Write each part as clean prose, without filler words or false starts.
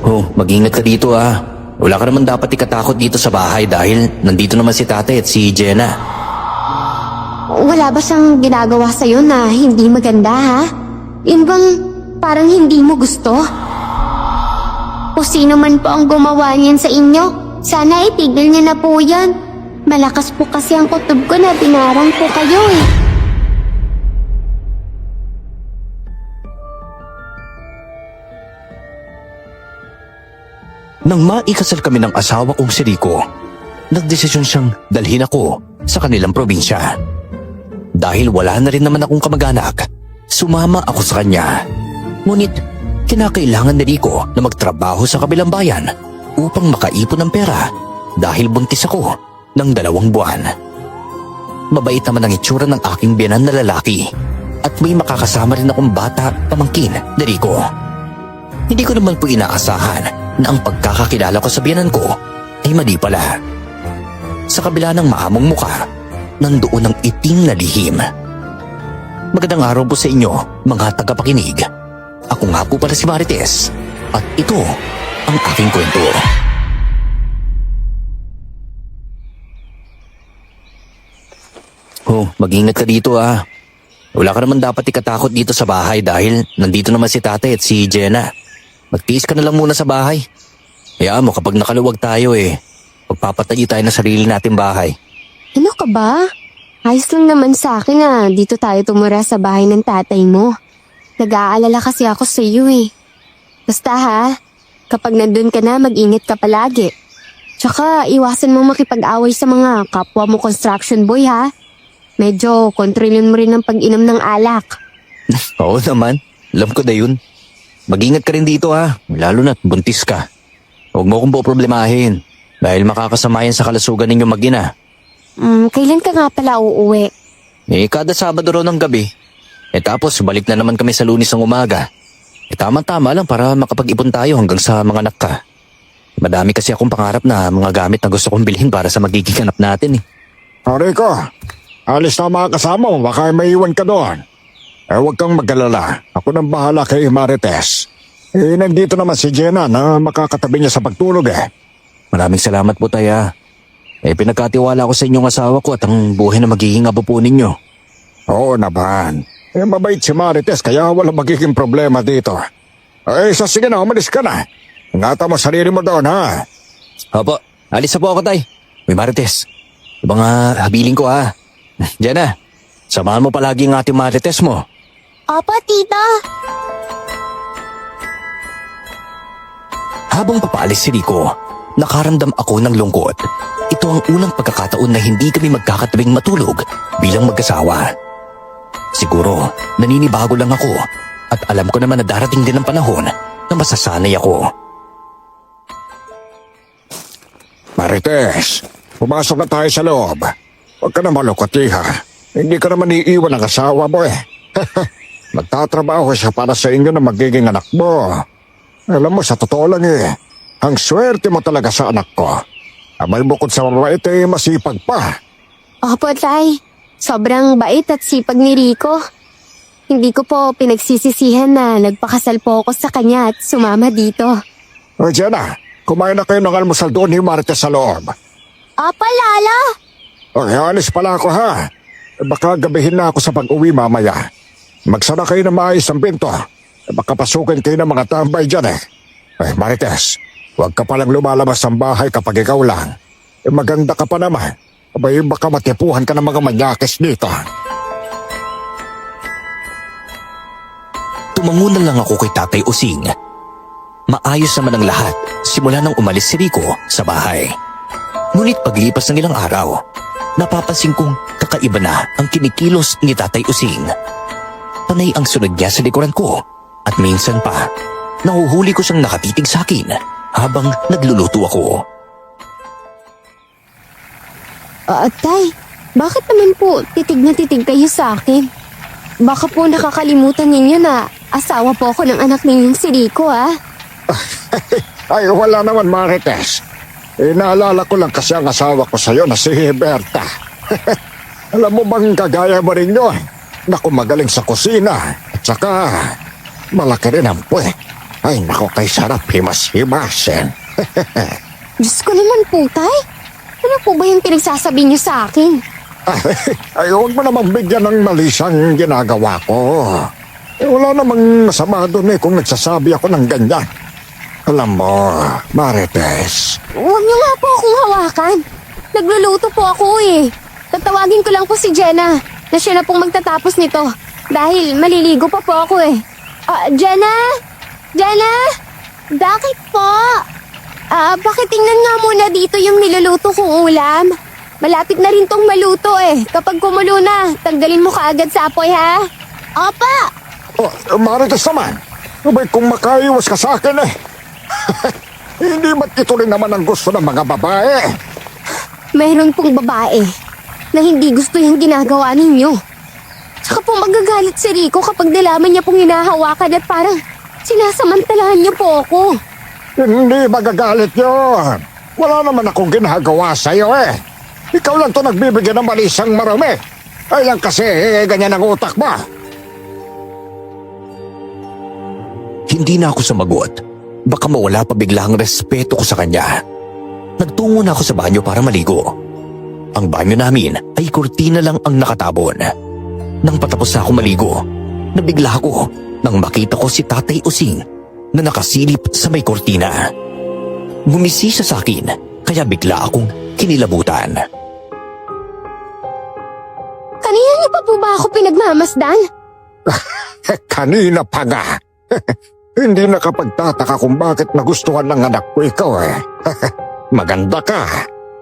Oh, mag-ingat ka dito ah. Wala ka naman dapat ikatakot dito sa bahay dahil nandito naman si tatay at si Jenna. Wala ba siyang ginagawa sa'yo na hindi maganda, ha? Yun bang parang hindi mo gusto? O sino man po ang gumawa niyan sa inyo, sana itigil niya na po yan. Malakas po kasi ang kutob ko na binarang po kayo eh. Nang maikasal kami ng asawa kong si Rico, nagdesisyon siyang dalhin ako sa kanilang probinsya. Dahil wala na rin naman akong kamag-anak, sumama ako sa kanya. Ngunit, kinakailangan ni Rico na magtrabaho sa kabilang bayan upang makaipon ng pera dahil buntis ako ng 2 buwan. Mabait naman ang itsura ng aking biyanan na lalaki at may makakasama rin akong bata pamangkin ni Rico. Hindi ko naman po inaasahan na ang pagkakakilala ko sa biyanan ko ay mali pala. Sa kabila ng maamong muka, nandoon ang itim na lihim. Magandang araw po sa inyo, mga tagapakinig. Ako nga po pala si Marites at ito ang aking kwento. Oh, mag-ingat ka dito ah. Wala ka naman dapat ikatakot dito sa bahay dahil nandito naman si tatay at si Jenna. Magtiis ka na lang muna sa bahay. Hayaan mo kapag nakaluwag tayo magpapatayo tayo ng sarili nating bahay. Ano ka ba? Ayos lang naman sa akin na dito tayo tumira sa bahay ng tatay mo. Nag-aalala kasi ako sa iyo eh. Basta ha, kapag nandun ka na mag-ingat ka palagi. Tsaka iwasan mo makipag-away sa mga kapwa mo construction boy ha. Medyo kontrolin mo rin ang pag-inom ng alak. Oo naman, alam ko na yun. Mag-ingat ka rin dito ha, lalo na't buntis ka. Huwag mo akong poproblemahin dahil makakasama yan sa kalasugan ninyo mag-ina. Kailan ka nga pala uuwi? Kada Sabado raw ng gabi. Tapos balik na naman kami sa Lunes ng umaga. Tama-tama lang para makapag-ipon tayo hanggang sa mga anak ka. Madami kasi akong pangarap na mga gamit na gusto kong bilhin para sa magiging anak natin Rico, alis na mga kasama mo, baka may iwan ka doon. Huwag kang mag-alala. Ako nang bahala kay Marites. Nandito naman si Jenna na makakatabi niya sa pagtulog Maraming salamat po taya. Pinagkatiwala ko sa inyong asawa ko at ang buhay na magiging abo po ninyo. Oo naman. Mabait si Marites kaya wala magiging problema dito. Sige na, umalis ka na. Ingatan mo sarili mo doon ha. Opo, alis na po ako tay. May Marites. Ibang habiling ko ha. Jenna, samahan mo palagi ang ating Marites mo. Opo, tita. Habang papaalis si Rico, nakaramdam ako ng lungkot. Ito ang unang pagkakataon na hindi kami magkakatabing matulog bilang mag-asawa. Siguro, naninibago lang ako at alam ko naman na darating din ang panahon na masasanay ako. Marites, pumasok na tayo sa loob. Huwag ka na malukot, iha. Hindi ka naman iiwan ng asawa mo Magtatrabaho siya para sa inyo na magiging anak mo. Alam mo, sa totoo lang ang swerte mo talaga sa anak ko. May bukod sa mabait masipag pa. Opo, tay. Sobrang bait at sipag ni Rico. Hindi ko po pinagsisisihan na nagpakasal po ako sa kanya at sumama dito. Jenna, kumain na kayo ng almusal doon ni Marites sa loob. Opo, Lala. Alis pala ako ha. Baka gabihin na ako sa pag-uwi mamaya. Magsara kayo na maayos ang pinto. Baka pasukin kayo ng mga tambay dyan Marites, huwag ka palang lumalabas ng bahay kapag ikaw lang. Maganda ka pa naman. Baka matipuhan ka ng mga manyakis dito. Tumango na lang ako kay Tatay Using. Maayos naman ang lahat simula nang umalis si Rico sa bahay. Ngunit paglipas ng ilang araw, napapansin kong kakaiba na ang kinikilos ni Tatay Using. Panay ang sunod niya sa likuran ko at minsan pa, nahuhuli ko siyang nakatitig sa akin habang nagluluto ako. Tay, bakit naman po titig na titig kayo sa akin? Baka po nakakalimutan ninyo na asawa po ako ng anak ninyong si Rico Ay, wala naman Marites. Naalala ko lang kasi ang asawa ko sa'yo na si Berta. Alam mo bang kagaya mo rin yun? Naku, magaling sa kusina. At saka, malaki rin ang puwet. Ay, nako kay sarap himas-himasin. Diyos ko naman po, Tay. Ano po ba yung pinagsasabi niyo sa akin? Ay, huwag mo namang bigyan ng mali siyang ginagawa ko. Wala namang masama doon kung nagsasabi ako ng ganyan. Alam mo, Marites, Huwag niyo nga po akong hawakan. Nagluluto po ako eh. Tatawagin ko lang po si Jenna na siya na pong magtatapos nito. Dahil maliligo pa po ako eh. Jenna? Jenna? Bakit po? Pakitingnan nga muna dito yung niluluto kong ulam. Malapit na rin tong maluto eh. Kapag kumulo na, tanggalin mo kaagad sa apoy ha. Opa! Marites naman, abay kung makaiwas ka sa akin Hindi ba't ito rin naman ang gusto ng mga babae? Mayroon pong babae na hindi gusto yung ginagawa ninyo. Tsaka po magagalit si Rico kapag nalaman niya pong hinahawakan at parang sinasamantalahan niyo po ako. Hindi magagalit yun. Wala naman akong ginagawa sa'yo Ikaw lang to nagbibigyan ng malisang marami. Ay lang kasi ganyan ang utak mo. Hindi na ako sumagot. Baka mawala pa bigla ang respeto ko sa kanya. Nagtungo na ako sa banyo para maligo. Ang banyo namin ay kurtina lang ang nakatabon. Nang patapos na ako maligo, nabigla ako nang makita ko si Tatay Using na nakasilip sa may kurtina. Ngumisi siya sa akin, kaya bigla akong kinilabutan. Kanina niyo pa po ba ako pinagmamasdan? Kanina pa nga. Hindi nakapagtataka kung bakit nagustuhan ng anak ko ikaw Maganda ka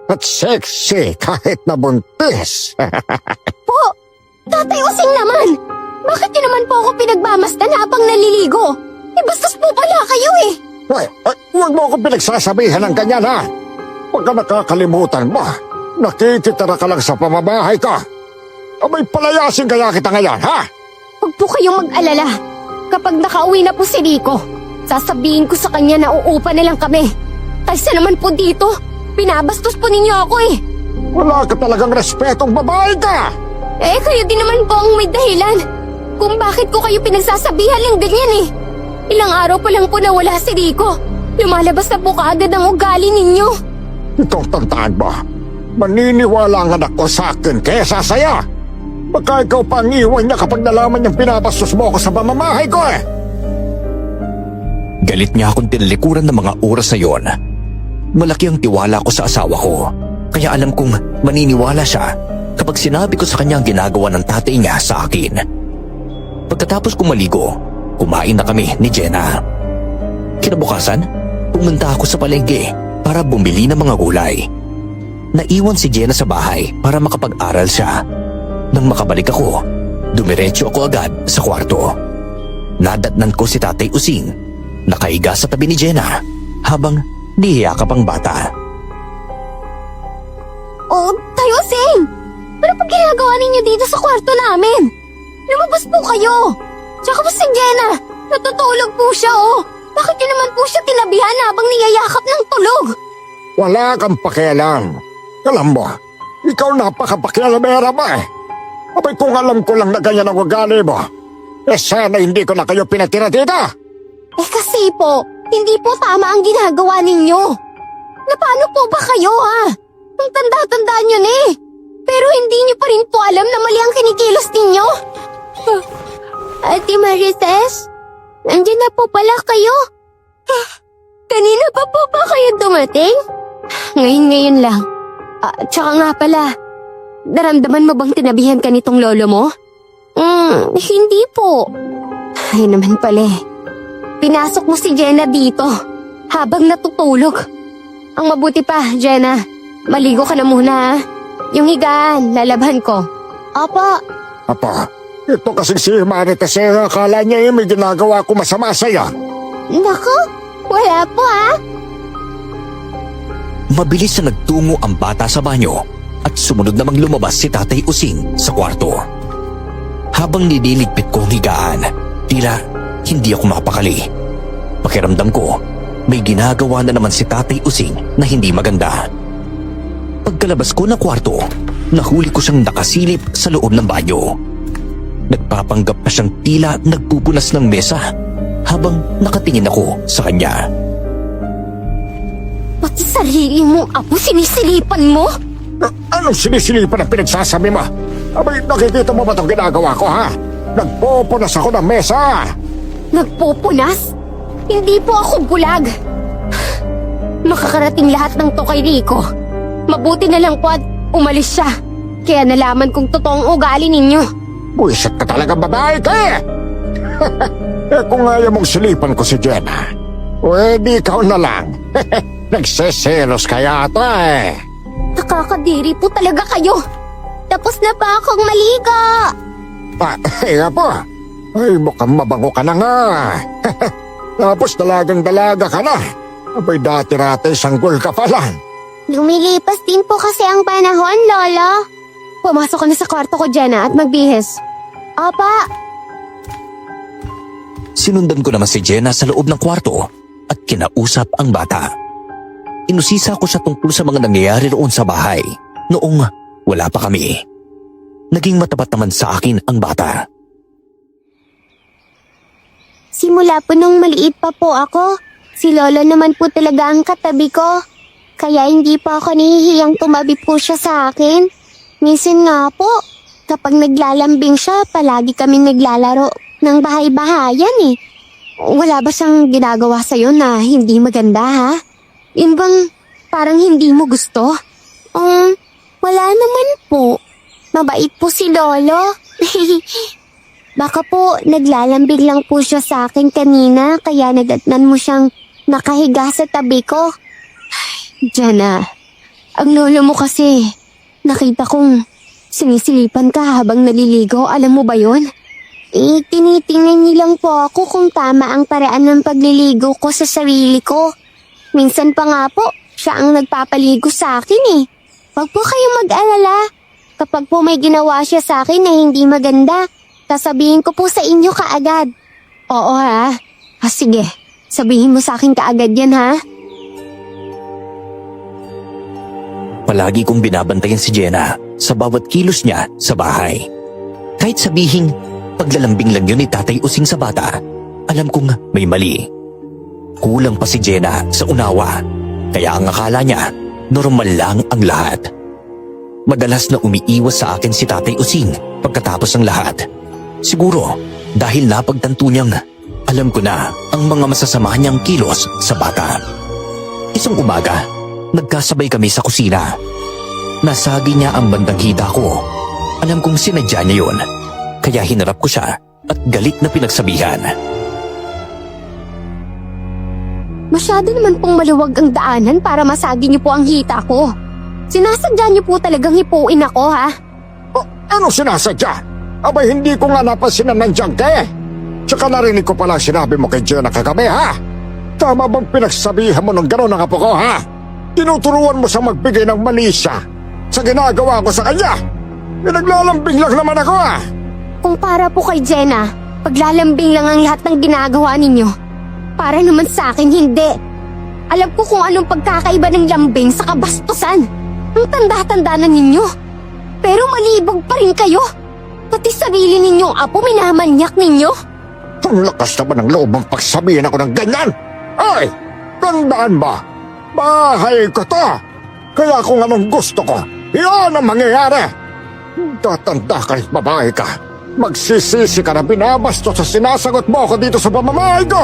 at sexy kahit nabuntis. Po, Tatay Using naman! Bakit niyo naman po ako pinagmamasdan habang naliligo? Bastos po pala kayo Huwag mo akong pinagsasabihan ng ganyan Huwag ka nakakalimutan mo. Nakikitira ka lang sa pamabahay ko. Abay palayasin kaya kita ngayon, Huwag po kayong mag-alala. Kapag nakauwi na po si Rico, sasabihin ko sa kanya na uupa na lang kami. Kaysa naman po dito, pinabastos po ninyo ako Wala ka talagang respetong babae ka! Kayo din naman po ang may dahilan kung bakit ko kayo pinagsasabihan ng ganyan Ilang araw pa lang po nawala si Rico. Lumalabas na po kaagad ang ugali ninyo. Itong tandaan mo, maniniwala ang anak ko sa akin kesa sa'yo. Baka ikaw pa ang iwan niya kapag nalaman niyang pinabastos mo ako sa pamamahay ko Galit niya akong tinalikuran ng mga oras na yon. Malaki ang tiwala ko sa asawa ko, kaya alam kong maniniwala siya kapag sinabi ko sa kanya ang ginagawa ng tatay niya sa akin. Pagkatapos kong maligo, kumain na kami ni Jenna. Kinabukasan, pumunta ako sa palengke para bumili ng mga gulay. Naiwan si Jenna sa bahay para makapag-aral siya. Nang makabalik ako, dumiretso ako agad sa kwarto. Nadatnan ko si Tatay Using, nakaiga sa tabi ni Jenna habang niyayakap ang bata. Tay Using! Ano pa ginagawa ninyo dito sa kwarto namin? Lumabas po kayo! Tsaka po si Jenna, natutulog po siya Bakit niyo naman po siya tinabihan habang niyayakap ng tulog? Wala kang pakialam. Alam mo, ikaw napakapakialamera ba Abay kung alam ko lang na ganyan ang ugali mo, sana hindi ko na kayo pinatira dito. Kasi po, hindi po tama ang ginagawa ninyo. Na paano po ba kayo Ang tanda-tanda nyo Pero hindi nyo pa rin po alam na mali ang kinikilos ninyo. Ate Marites, nandiyan na po pala kayo. Kanina pa po ba kayo dumating? Ngayon lang. Tsaka nga pala, naramdaman mo bang tinabihan ka nitong lolo mo? Hindi po. Ay naman pala Pinasok mo si Jenna dito habang natutulog. Ang mabuti pa, Jenna, maligo ka na muna Yung higaan, lalabhan ko. Opo. Apa, ito kasing si Marites akala niya may ginagawa ko masama sa'yo. Naku, wala po Mabilis na nagtungo ang bata sa banyo at sumunod namang lumabas si Tatay Using sa kwarto. Habang nililigpit ko ang higaan, tila hindi ako mapakali. Pakiramdam ko, may ginagawa na naman si Tatay Using na hindi maganda. Pagkalabas ko ng kwarto, nahuli ko siyang nakasilip sa loob ng banyo. Nagpapanggap pa siyang tila nagpupunas ng mesa habang nakatingin ako sa kanya. Pati sarili mong apo sinisilipan mo? Anong sinisilipan ang pinagsasabi mo? Abay, nakikita mo ba itong ginagawa ko, ha? Nagpupunas ako ng mesa! Nagpupunas? Hindi po ako bulag. Makakarating lahat ng to kay Rico. Mabuti na lang po at umalis siya. Kaya nalaman kong totoong ugali ninyo. Buisit ka talaga babae ka eh! Kung ayaw mong silipan ko si Jenna, pwede ikaw na lang. Nagseselos ka yata eh. Nakakadiri po talaga kayo. Tapos na pa akong maligo. Nga po. Ay, mukhang mabango ka na nga. Tapos dalagang-dalaga ka na. Abay, dati-rati sanggol ka pa lang. Lumilipas din po kasi ang panahon, Lolo. Pumasok ka na sa kwarto ko, Jenna, at magbihis. Apa? Sinundan ko naman si Jenna sa loob ng kwarto at kinausap ang bata. Inusisa ko siya tungkol sa mga nangyayari roon sa bahay noong wala pa kami. Naging matapat naman sa akin ang bata. Simula po nung maliit pa po ako, si Lolo naman po talaga ang katabi ko. Kaya hindi pa ako nahihiyang tumabi po siya sa akin. Minsan nga po, kapag naglalambing siya, palagi kami naglalaro ng bahay-bahayan eh. Wala ba siyang ginagawa sa'yo na hindi maganda ha? Yun bang parang hindi mo gusto? Wala naman po. Mabait po si Lolo. Baka po naglalambing lang po siya sa akin kanina kaya nadatnan mo siyang nakahiga sa tabi ko. Jenna, ang lolo mo kasi, nakita kong sinisilipan ka habang naliligo, alam mo ba yon? Tinitingnan niyo lang po ako kung tama ang paraan ng pagliligo ko sa sarili ko. Minsan pa nga po, siya ang nagpapaligo sa akin eh. Huwag po kayong mag-alala. Kapag po may ginawa siya sa akin na hindi maganda, sasabihin ko po sa inyo kaagad. Oo ha? Sige, sabihin mo sa akin kaagad yan ha? Palagi kong binabantayan si Jenna sa bawat kilos niya sa bahay. Kahit sabihing paglalambing lang yun ni Tatay Using sa bata, alam kong may mali. Kulang pa si Jenna sa unawa, kaya ang akala niya normal lang ang lahat. Madalas na umiiwas sa akin si Tatay Using pagkatapos ng lahat. Siguro dahil napagtanto niyang alam ko na ang mga masasama niyang kilos sa bata. Isang umaga, nagkasabay kami sa kusina. Nasagi niya ang bandang hita ko. Alam kong sinadya niya yun, kaya hinarap ko siya at galit na pinagsabihan. Masyado naman pong maluwag ang daanan para masagi niyo po ang hita ko. Sinasadya niyo po talagang hipuin ako ha? Ano sinasadya? Abay, hindi ko nga napansin na nandiyan ka eh. Tsaka narinig ko pala sinabi mo kay Jenna kagabi ha? Tama bang pinagsabihan mo ng gano'n ang apo ko ha? Tinuturuan mo sa magbigay ng mali siya sa ginagawa ko sa kanya. Pinaglalambing lang naman ako ah. Kung para po kay Jenna, paglalambing lang ang lahat ng ginagawa ninyo. Para naman sa akin, hindi. Alam ko kung anong pagkakaiba ng lambing sa kabastusan. Ang tanda-tanda na ninyo. Pero malibog pa rin kayo. Pati sarili ninyong apo minamanyak ninyo. Ang lakas naman ng loob mong pagsabihin ako ng ganyan. Ay, tandaan ba? Bahay ko to. Kaya kung anong gusto ko, iyon ang mangyayari. Tatanda ka rin, babae ka. Magsisisi ka na binabastos sa sinasagot mo ako dito sa pamamahay ko.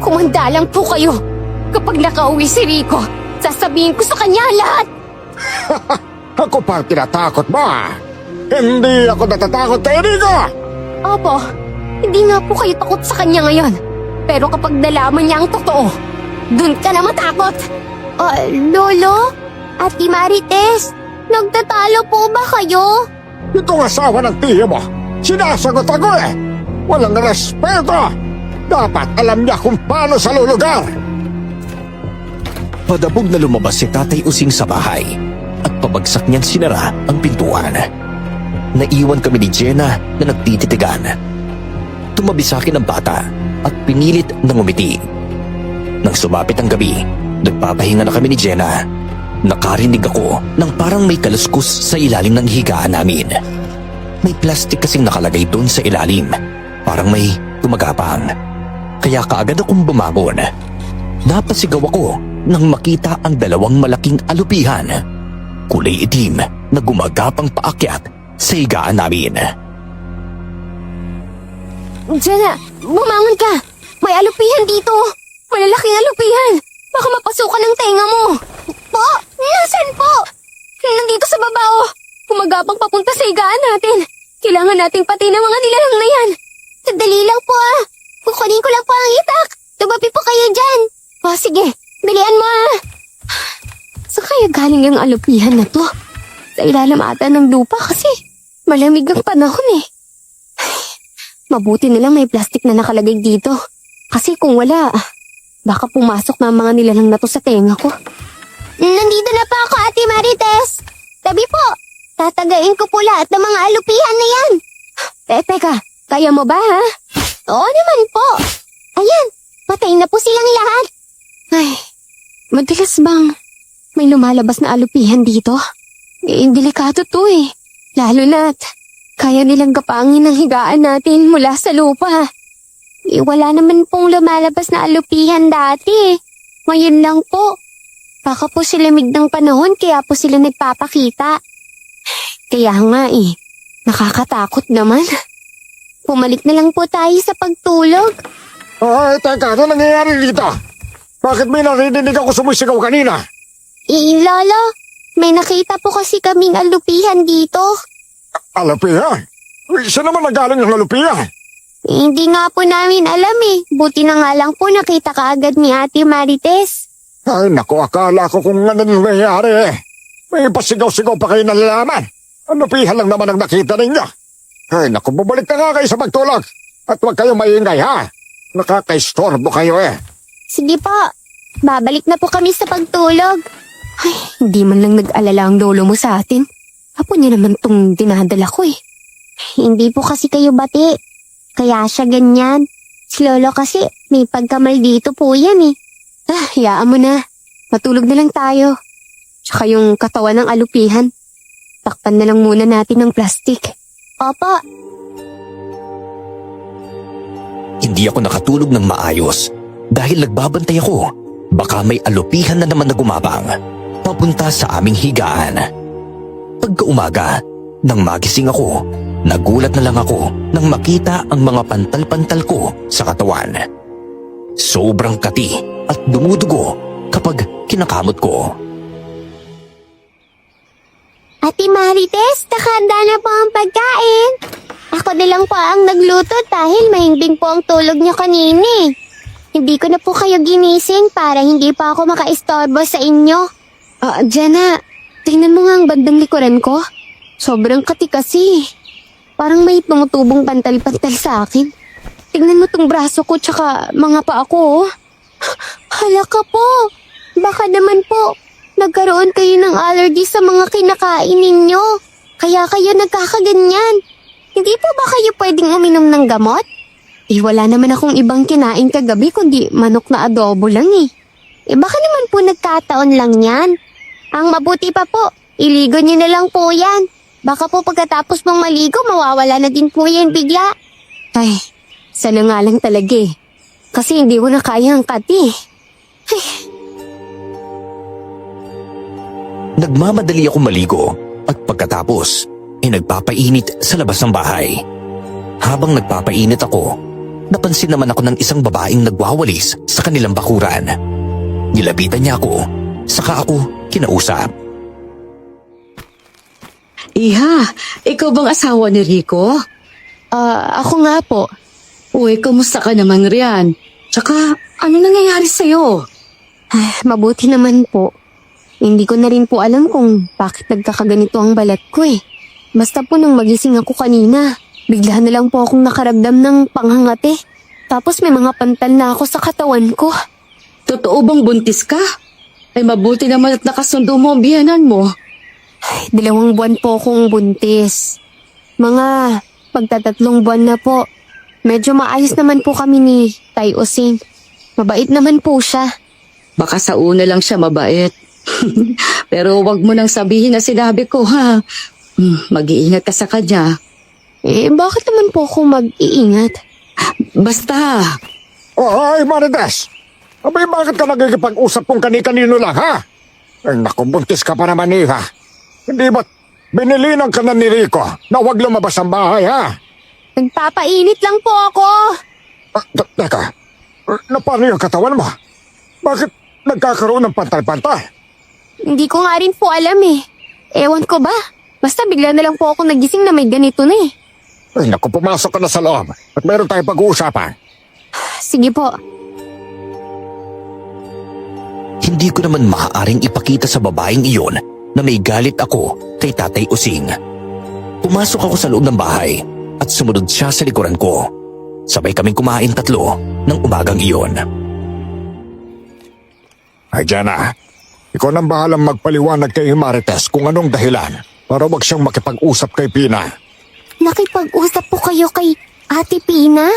Kumanda lang po kayo. Kapag nakauwi si Rico, sasabihin ko sa kanya lahat. Ako pa tinatakot mo ah. Hindi ako natatakot kay Rico. Opo, hindi nga po kayo takot sa kanya ngayon. Pero kapag nalaman niya ang totoo, dun ka na matakot. Lolo? Ate Marites, nagtatalo po ba kayo? Itong asawa ng tiyo mo, sinasagot ako eh. Walang respeto. Dapat alam niya kung paano sa lulugar. Padabog na lumabas si Tatay Using sa bahay at pabagsak niyang sinara ang pintuan. Naiwan kami ni Jenna na nagtititigan. Tumabi sa akin ang bata at pinilit na ngumiti. Nang sumapit ang gabi, nagpapahinga na kami ni Jenna. Nakarinig ako ng parang may kaluskus sa ilalim ng higaan namin. May plastik kasing nakalagay doon sa ilalim. Parang may tumagapang. Kaya Kaya kaagad akong bumangon. Napasigaw ako nang makita ang dalawang malaking alupihan. Kulay itim na gumagapang paakyat sa higaan namin. Jenna, bumangon ka! May alupihan dito! Malalaking alupihan! Baka mapasukan ng tenga mo! Po? Nasaan po? Nandito sa baba oh! Gumagapang papunta sa higaan natin! Kailangan nating patay ng mga nilalang na yan! Sandali lang po ah! Kukunin ko lang po ang itak! Tumabi po kayo dyan! O sige, bilian mo ah! Saan kaya galing yung alupihan na to? Sa ilalim ata ng lupa kasi malamig ang panahon eh. Mabuti nilang may plastic na nakalagay dito. Kasi kung wala, baka pumasok na ang mga nilalang na to sa tenga ko. Nandito na pa ako, Ate Marites. Tabi po, tatagain ko po lahat ng mga alupihan na yan. Teka, kaya mo ba ha? Oo naman po. Ayan, patay na po silang lahat. Ay, madalas bang may lumalabas na alupihan dito? Delikado to eh. Lalo na't kaya nilang gapangin ang higaan natin mula sa lupa. Wala naman pong lumalabas na alupihan dati. Ngayon lang po. Baka po sa lamig ng panahon kaya po sila nagpapakita. Kaya nga eh, nakakatakot naman. Pumalik na lang po tayo sa pagtulog. Ay, teka, ano nangyayari dito? Bakit may narinig ako sumisigaw kanina? Lolo, may nakita po kasi kaming alupihan dito. Alupihan? Saan naman nagaling ang alupihan? Hindi nga po namin alam eh. Buti na nga lang po nakita kaagad ni Ate Marites. Ay, naku, akala ko kung ano nangyayari eh. May pasigaw-sigaw pa kayo nalalaman. Alupihan lang naman ang nakita ninyo. Ay, naku, bubalik na nga kayo sa pagtulog. At huwag kayong maingay ha. Nakaka-istorbo kayo eh. Sige po, babalik na po kami sa pagtulog. Ay, hindi man lang nag-alala ang lolo mo sa atin. Apo niya naman tong dinadala ko eh. Hindi po kasi kayo bati. Kaya siya ganyan. Si lolo kasi may pagkamal dito po yan eh. Hayaan mo na. Matulog na lang tayo. Tsaka yung katawan ng alupihan. Takpan na lang muna natin ng plastic. Opo. Hindi ako nakatulog ng maayos dahil nagbabantay ako. Baka may alupihan na naman na gumabang papunta sa aming higaan. Pagkaumaga, nang magising ako, nagulat na lang ako nang makita ang mga pantal-pantal ko sa katawan. Sobrang kati at dumudugo kapag kinakamot ko. Ate Marites, nakahanda na po ang pagkain. Ako na lang po ang nagluto dahil mahimbing po ang tulog niyo kanina eh. Hindi ko na po kayo ginising para hindi pa ako makaistorbo sa inyo. Jenna, tingnan mo nga ang bandang likuran ko. Sobrang kati kasi. Parang may tumutubong pantal-pantal sa akin. Tingnan mo tong braso ko tsaka mga paa ko. Hala ka po. Baka naman po, nagkaroon kayo ng allergy sa mga kinakain ninyo. Kaya kayo nagkakaganyan. Hindi po ba kayo pwedeng uminom ng gamot? Wala naman akong ibang kinain kagabi kundi manok na adobo lang eh. Baka naman po nagkataon lang yan. Ang mabuti pa po, iligo niyo na lang po yan. Baka po pagkatapos mong maligo, mawawala na din po yan bigla. Ay, sana nga lang talaga eh. Kasi hindi ko na kaya ang kati. Nagmamadali ako maligo at pagkatapos ay nagpapainit sa labas ng bahay. Habang nagpapainit ako, napansin naman ako ng isang babaeng nagwawalis sa kanilang bakuran. Nilapitan niya ako, saka ako kinausap. Iha, ikaw bang asawa ni Rico? Ako nga po. Uy, kumusta ka naman riyan? Tsaka, ano nangyayari sa'yo? Mabuti naman po. Hindi ko na rin po alam kung bakit nagkakaganito ang balat ko eh. Basta po nung magising ako kanina, bigla na lang po akong nakaramdam ng panghangate. Tapos may mga pantal na ako sa katawan ko. Totoo bang buntis ka? Ay mabuti naman at nakasundo mo ang biyanan mo. 2 buwan po akong buntis. Mga pagtatatlong buwan na po. Medyo maayos naman po kami ni Tay Osing. Mabait naman po siya. Baka sa una lang siya mabait. Pero wag mo nang sabihin na sinabi ko ha. Mag-iingat ka sa kanya. Bakit naman po ako mag-iingat? Basta, Ay, Marites! Abay, bakit ka nagkikipag-usap kung kani-kanino lang, ha? Ay, naku, buntis ka pa naman, Iha. Hindi ba't binilinan ka na ni Rico na huwag lumabas ang bahay, ha? Nagpapainit lang po ako. Teka, na paano yung katawan mo? Bakit nagkakaroon ng pantal-pantal? Hindi ko nga rin po alam eh. Ewan ko ba? Basta bigla na lang po ako nagising na may ganito na eh. Ay, naku, pumasok ka na sa loob at meron tayong pag-uusapan. Sige po. Hindi ko naman maaaring ipakita sa babaeng iyon na may galit ako kay Tatay Using. Pumasok ako sa loob ng bahay at sumunod siya sa likuran ko. Sabay kaming kumain tatlo ng umagang iyon. Ay, Jana, ikaw nang bahalang magpaliwanag kay Marites kung anong dahilan para wag siyang makipag-usap kay Pina. Nakipag-usap po kayo kay Ate Pina?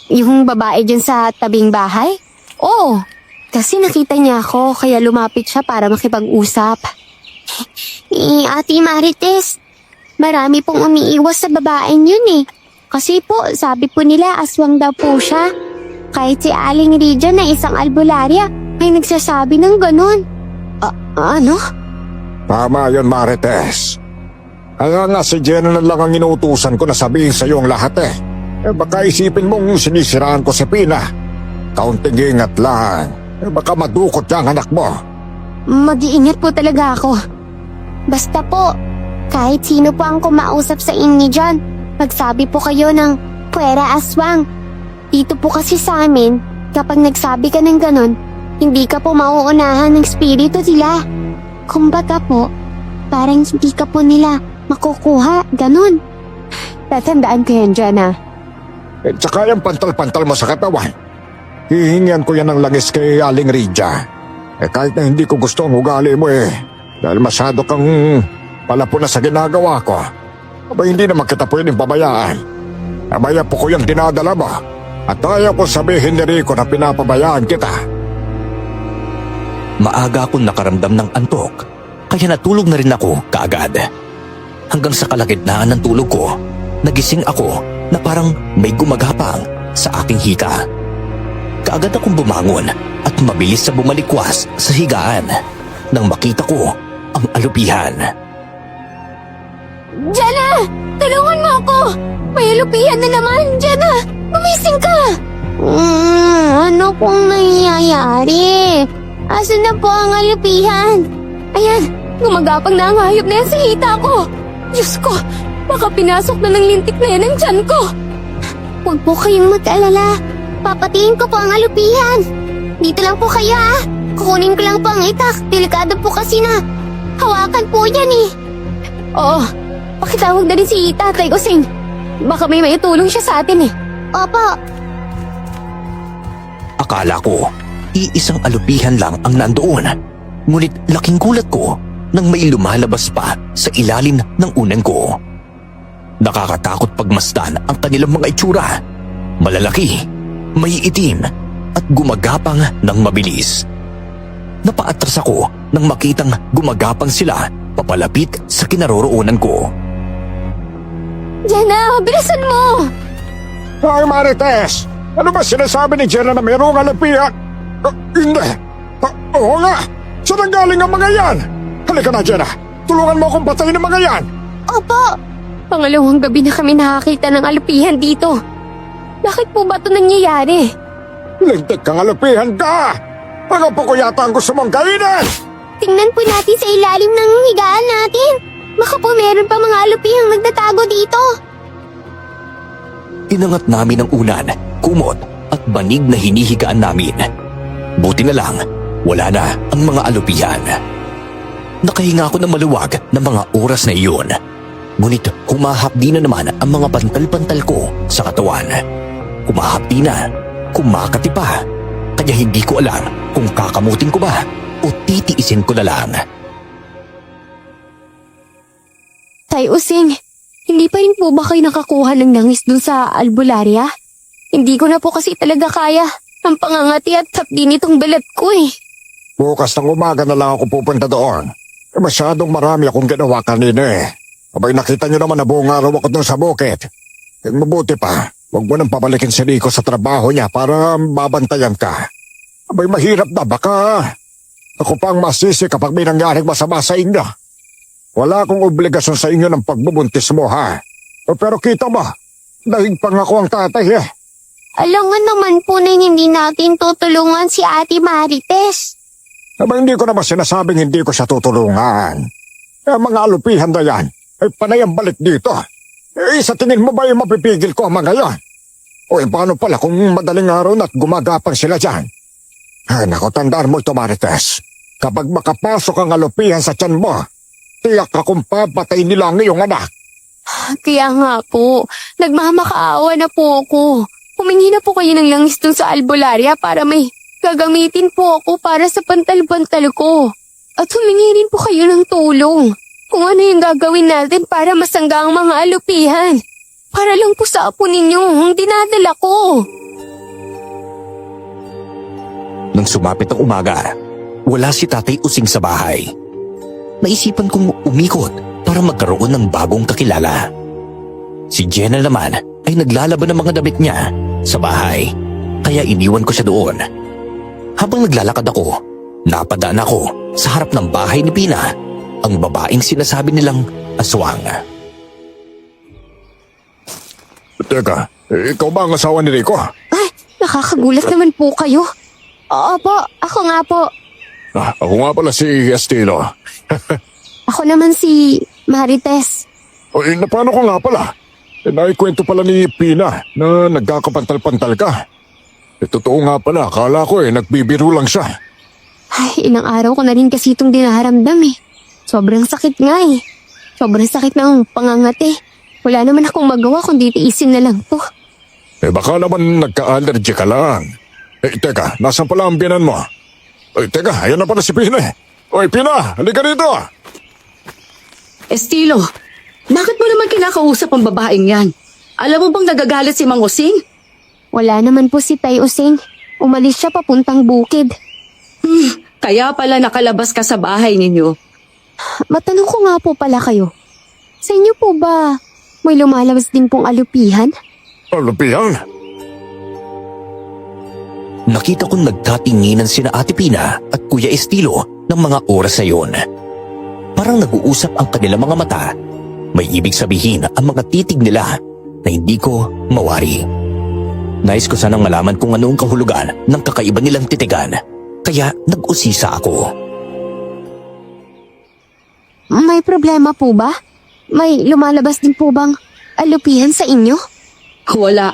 Yung babae dyan sa tabing bahay? Oo, kasi nakita niya ako kaya lumapit siya para makipag-usap. Ate Marites, marami pong umiiwas sa babaeng yun eh. Kasi po, sabi po nila aswang daw po siya. Kahit si Aling Lydia na isang albularya ay nagsasabi ng ganun. Ano? Tama yun, Marites. Kaya nga si Jenna na lang ang inuutusan ko na sabihin sa iyo ang lahat eh. Baka isipin mong sinisiraan ko si Pina. Kaunting ingat lang. Baka madukot yung anak mo. Mag-iingat po talaga ako. Basta po, kahit sino po ang kumausap sa inyo dyan, magsabi po kayo ng puwera aswang. Dito po kasi sa amin, kapag nagsabi ka ng ganun, hindi ka po mauunahan ng spirito nila. Kumbaga po, parang hindi ka po nila makukuha, ganun. Tatandaan ko yan, Jana. Tsaka yung pantal-pantal mo sa katawan. Hihingian ko yan ng langis kay Aling Lydia. Kahit na hindi ko gusto ang ugali mo dahil masyado kang palapo na sa ginagawa ko. Aba, hindi naman kita pwedeng pabayaan. Abaya po ko yung dinadala mo. At ayaw ko sabihin ni Rico na pinapabayaan kita. Maaga akong nakaramdam ng antok, kaya natulog na rin ako kaagad. Hanggang sa kalagitnaan ng tulog ko, nagising ako na parang may gumagapang sa aking hika. Kaagad akong bumangon at mabilis na bumalikwas sa higaan nang makita ko ang alupihan. Jana! Tulungan mo ako! May alupihan na naman! Jana! Gumising ka! Ano pong nangyayari? Asan na po ang alupihan? Ayan! Gumagapang na ang hayop na yan sa hita ko! Diyos ko! Baka pinasok na ng lintik na yan ang tiyan ko! Huwag po kayong mag-alala. Papatiin ko po ang alupihan. Dito lang po kayo Kukunin ko lang po ang itak. Delikado po kasi na. Hawakan po yan Oo. Pakitawag na rin si Tatay Using. Baka may maitulong siya sa atin Opo. Akala ko, iisang alupihan lang ang nandoon. Ngunit laking gulat ko nang may lumalabas pa sa ilalim ng unan ko. Nakakatakot pagmasdan ang kanilang mga itsura. Malalaki, may itim at gumagapang ng mabilis. Napaatras ako nang makitang gumagapang sila papalapit sa kinaroroonan ko. Jana, bilisan mo! Ay, Marites! Ano ba sinasabi ni Jenna na mayroong alupihan? Hindi! Oo nga! Saan ang galing ang mga yan? Halika na, Jenna! Tulungan mo akong patayin ng mga yan! Opo! Pangalawang gabi na kami nakakita ng alupihan dito. Bakit po ba ito nangyayari? Lintik kang alupihan ka! Ano po ko yata ang gusto mong kainin? Tingnan po natin sa ilalim ng higaan natin. Baka po meron pa mga alupihang nagtatago dito. Inangat namin ang unan, kumot at banig na hinihigaan namin. Buti na lang, wala na ang mga alupihan. Nakahinga ako ng maluwag na mga oras na iyon. Ngunit humahapdi na naman ang mga pantal-pantal ko sa katawan. Humahapdi na, kumakati pa. Kaya hindi ko alam kung kakamutin ko ba o titiisin ko na lang. Tay Using, hindi pa rin po ba kayo nakakuha ng langis dun sa albularya? Hindi ko na po kasi talaga kaya ang pangangati at hapdi nitong balat ko Bukas ng umaga na lang ako pupunta doon. Masyadong marami akong ginawa kanina Abay, nakita niyo naman na buong araw ako doon sa bukid. Mabuti pa, Huwag mo nang pabalikin si Rico sa trabaho niya para babantayan ka. Abay, mahirap na. Baka ako pa ang masisi kapag may nangyaring masama sa inyo. Wala akong obligasyon sa inyo ng pagbubuntis mo, ha? Pero kita mo, dahil pangako ang tatay, eh. Alam nga naman po na hindi natin tutulungan si Ate Marites. Aba, hindi ko naman sinasabing hindi ko siya tutulungan. Mga alupihan na yan, ay panay ang balik dito. Sa tingin mo ba yung mapipigil ko ang mga yan? O paano pala kung madaling araw na't gumagapang sila dyan? Ay, naku, tandaan mo ito, Marites. Kapag makapasok ang alupihan sa tiyan mo, tiyak akong papatay nila ang iyong anak. Kaya nga po, nagmamakaawa na po ako. Humingi na po kayo ng langis dun sa albularya para may gagamitin po ako para sa pantal-pantal ko. At humingi rin po kayo ng tulong kung ano yung gagawin natin para masangga ang mga alupihan. Para lang po sa apo ninyo, ang dinadala ko. Nang sumapit ang umaga, wala si Tatay Using sa bahay. Naisipan kong umikot para magkaroon ng bagong kakilala. Si Jenna naman ay naglalaban ng mga damit niya sa bahay, kaya iniwan ko siya doon. Habang naglalakad ako, napadaan ako sa harap ng bahay ni Pina, ang babaeng sinasabi nilang aswang. Teka, ikaw ba ang asawa ni Rico? Ay, nakakagulat naman po kayo. Oo po, ako nga po. Ako nga pala si Estilo. Ako naman si Marites. Paano ko nga pala? Naikwento pala ni Pina na nagkakapantal-pantal ka. Totoo nga pala, akala ko nagbibiro lang siya. Ay, ilang araw ko na rin kasi itong dinaramdam eh. Sobrang sakit nga eh. Sobrang sakit ng pangangati. Wala naman akong magawa kundi tiisin na lang to. Baka naman nagka-allergy ka lang. Teka, nasan pala ang biyanan mo? Teka, ayan na pala si Pina eh. Oy, Pina, halika rito. Estilo, bakit mo naman kinakausap ang babaeng yan? Alam mo bang nagagalit si Mang Using? Wala naman po si Tay Using. Umalis siya papuntang bukid. Kaya pala nakalabas ka sa bahay ninyo. Matanong ko nga po pala kayo. Sa inyo po ba may lumalabas din pong alupihan? Alupihan? Nakita kong nagkatinginan sina Ate Pina at Kuya Estilo ng mga oras na yun. Parang nag-uusap ang kanilang mga mata. May ibig sabihin ang mga titig nila na hindi ko mawari. Nais ko sanang malaman kung ano ang kahulugan ng kakaiba nilang titigan, kaya nag-usisa ako. May problema po ba? May lumalabas din po bang alupihan sa inyo? Wala.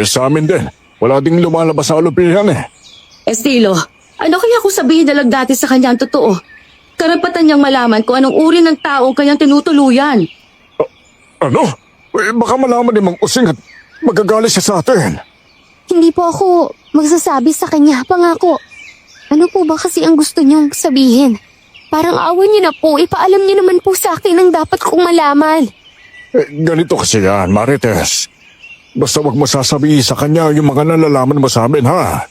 Sa amin din. Wala ding lumalabas sa alupihan eh. Estilo, ano kaya kung sabihin na lang dati sa kanya ang totoo? Karapatan niyang malaman kung anong uri ng tao kanyang tinutuluyan. Ano? Baka malaman ni Mang Using at magagalit siya sa atin. Hindi po ako magsasabi sa kanya, pangako. Ano po ba kasi ang gusto niyong sabihin? Parang awan niyo na po, ipaalam niyo naman po sa akin ang dapat kong malaman. Ganito kasi yan, Marites. Basta wag mo sasabihin sa kanya yung mga nalalaman mo sa amin, ha?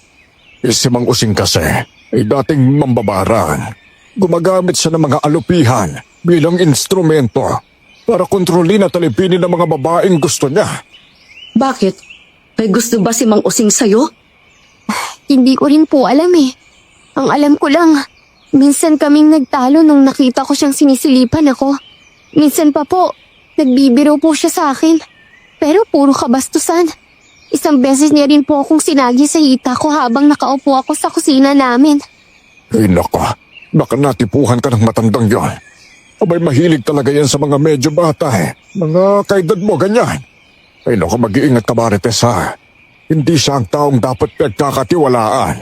Si Mang Using kasi ay dating mambabarang. Gumagamit siya ng mga alupihan bilang instrumento para kontrolin at alipinin ang mga babaeng gusto niya. Bakit? May gusto ba si Mang Using sa'yo? Hindi ko rin po alam eh. Ang alam ko lang, minsan kaming nagtalo nung nakita ko siyang sinisilipan ako. Minsan pa po, nagbibiro po siya sa akin. Pero puro kabastusan. Isang beses niya rin po akong sinagi sa hita ko habang nakaupo ako sa kusina namin. Ay nako, baka natipuhan ka ng matandang yon. Abay, mahilig talaga yan sa mga medyo bata eh. Mga kaedad mo, ganyan. Ay nako, mag-iingat ka, Marites, ha? Hindi siya ang taong dapat pagkakatiwalaan.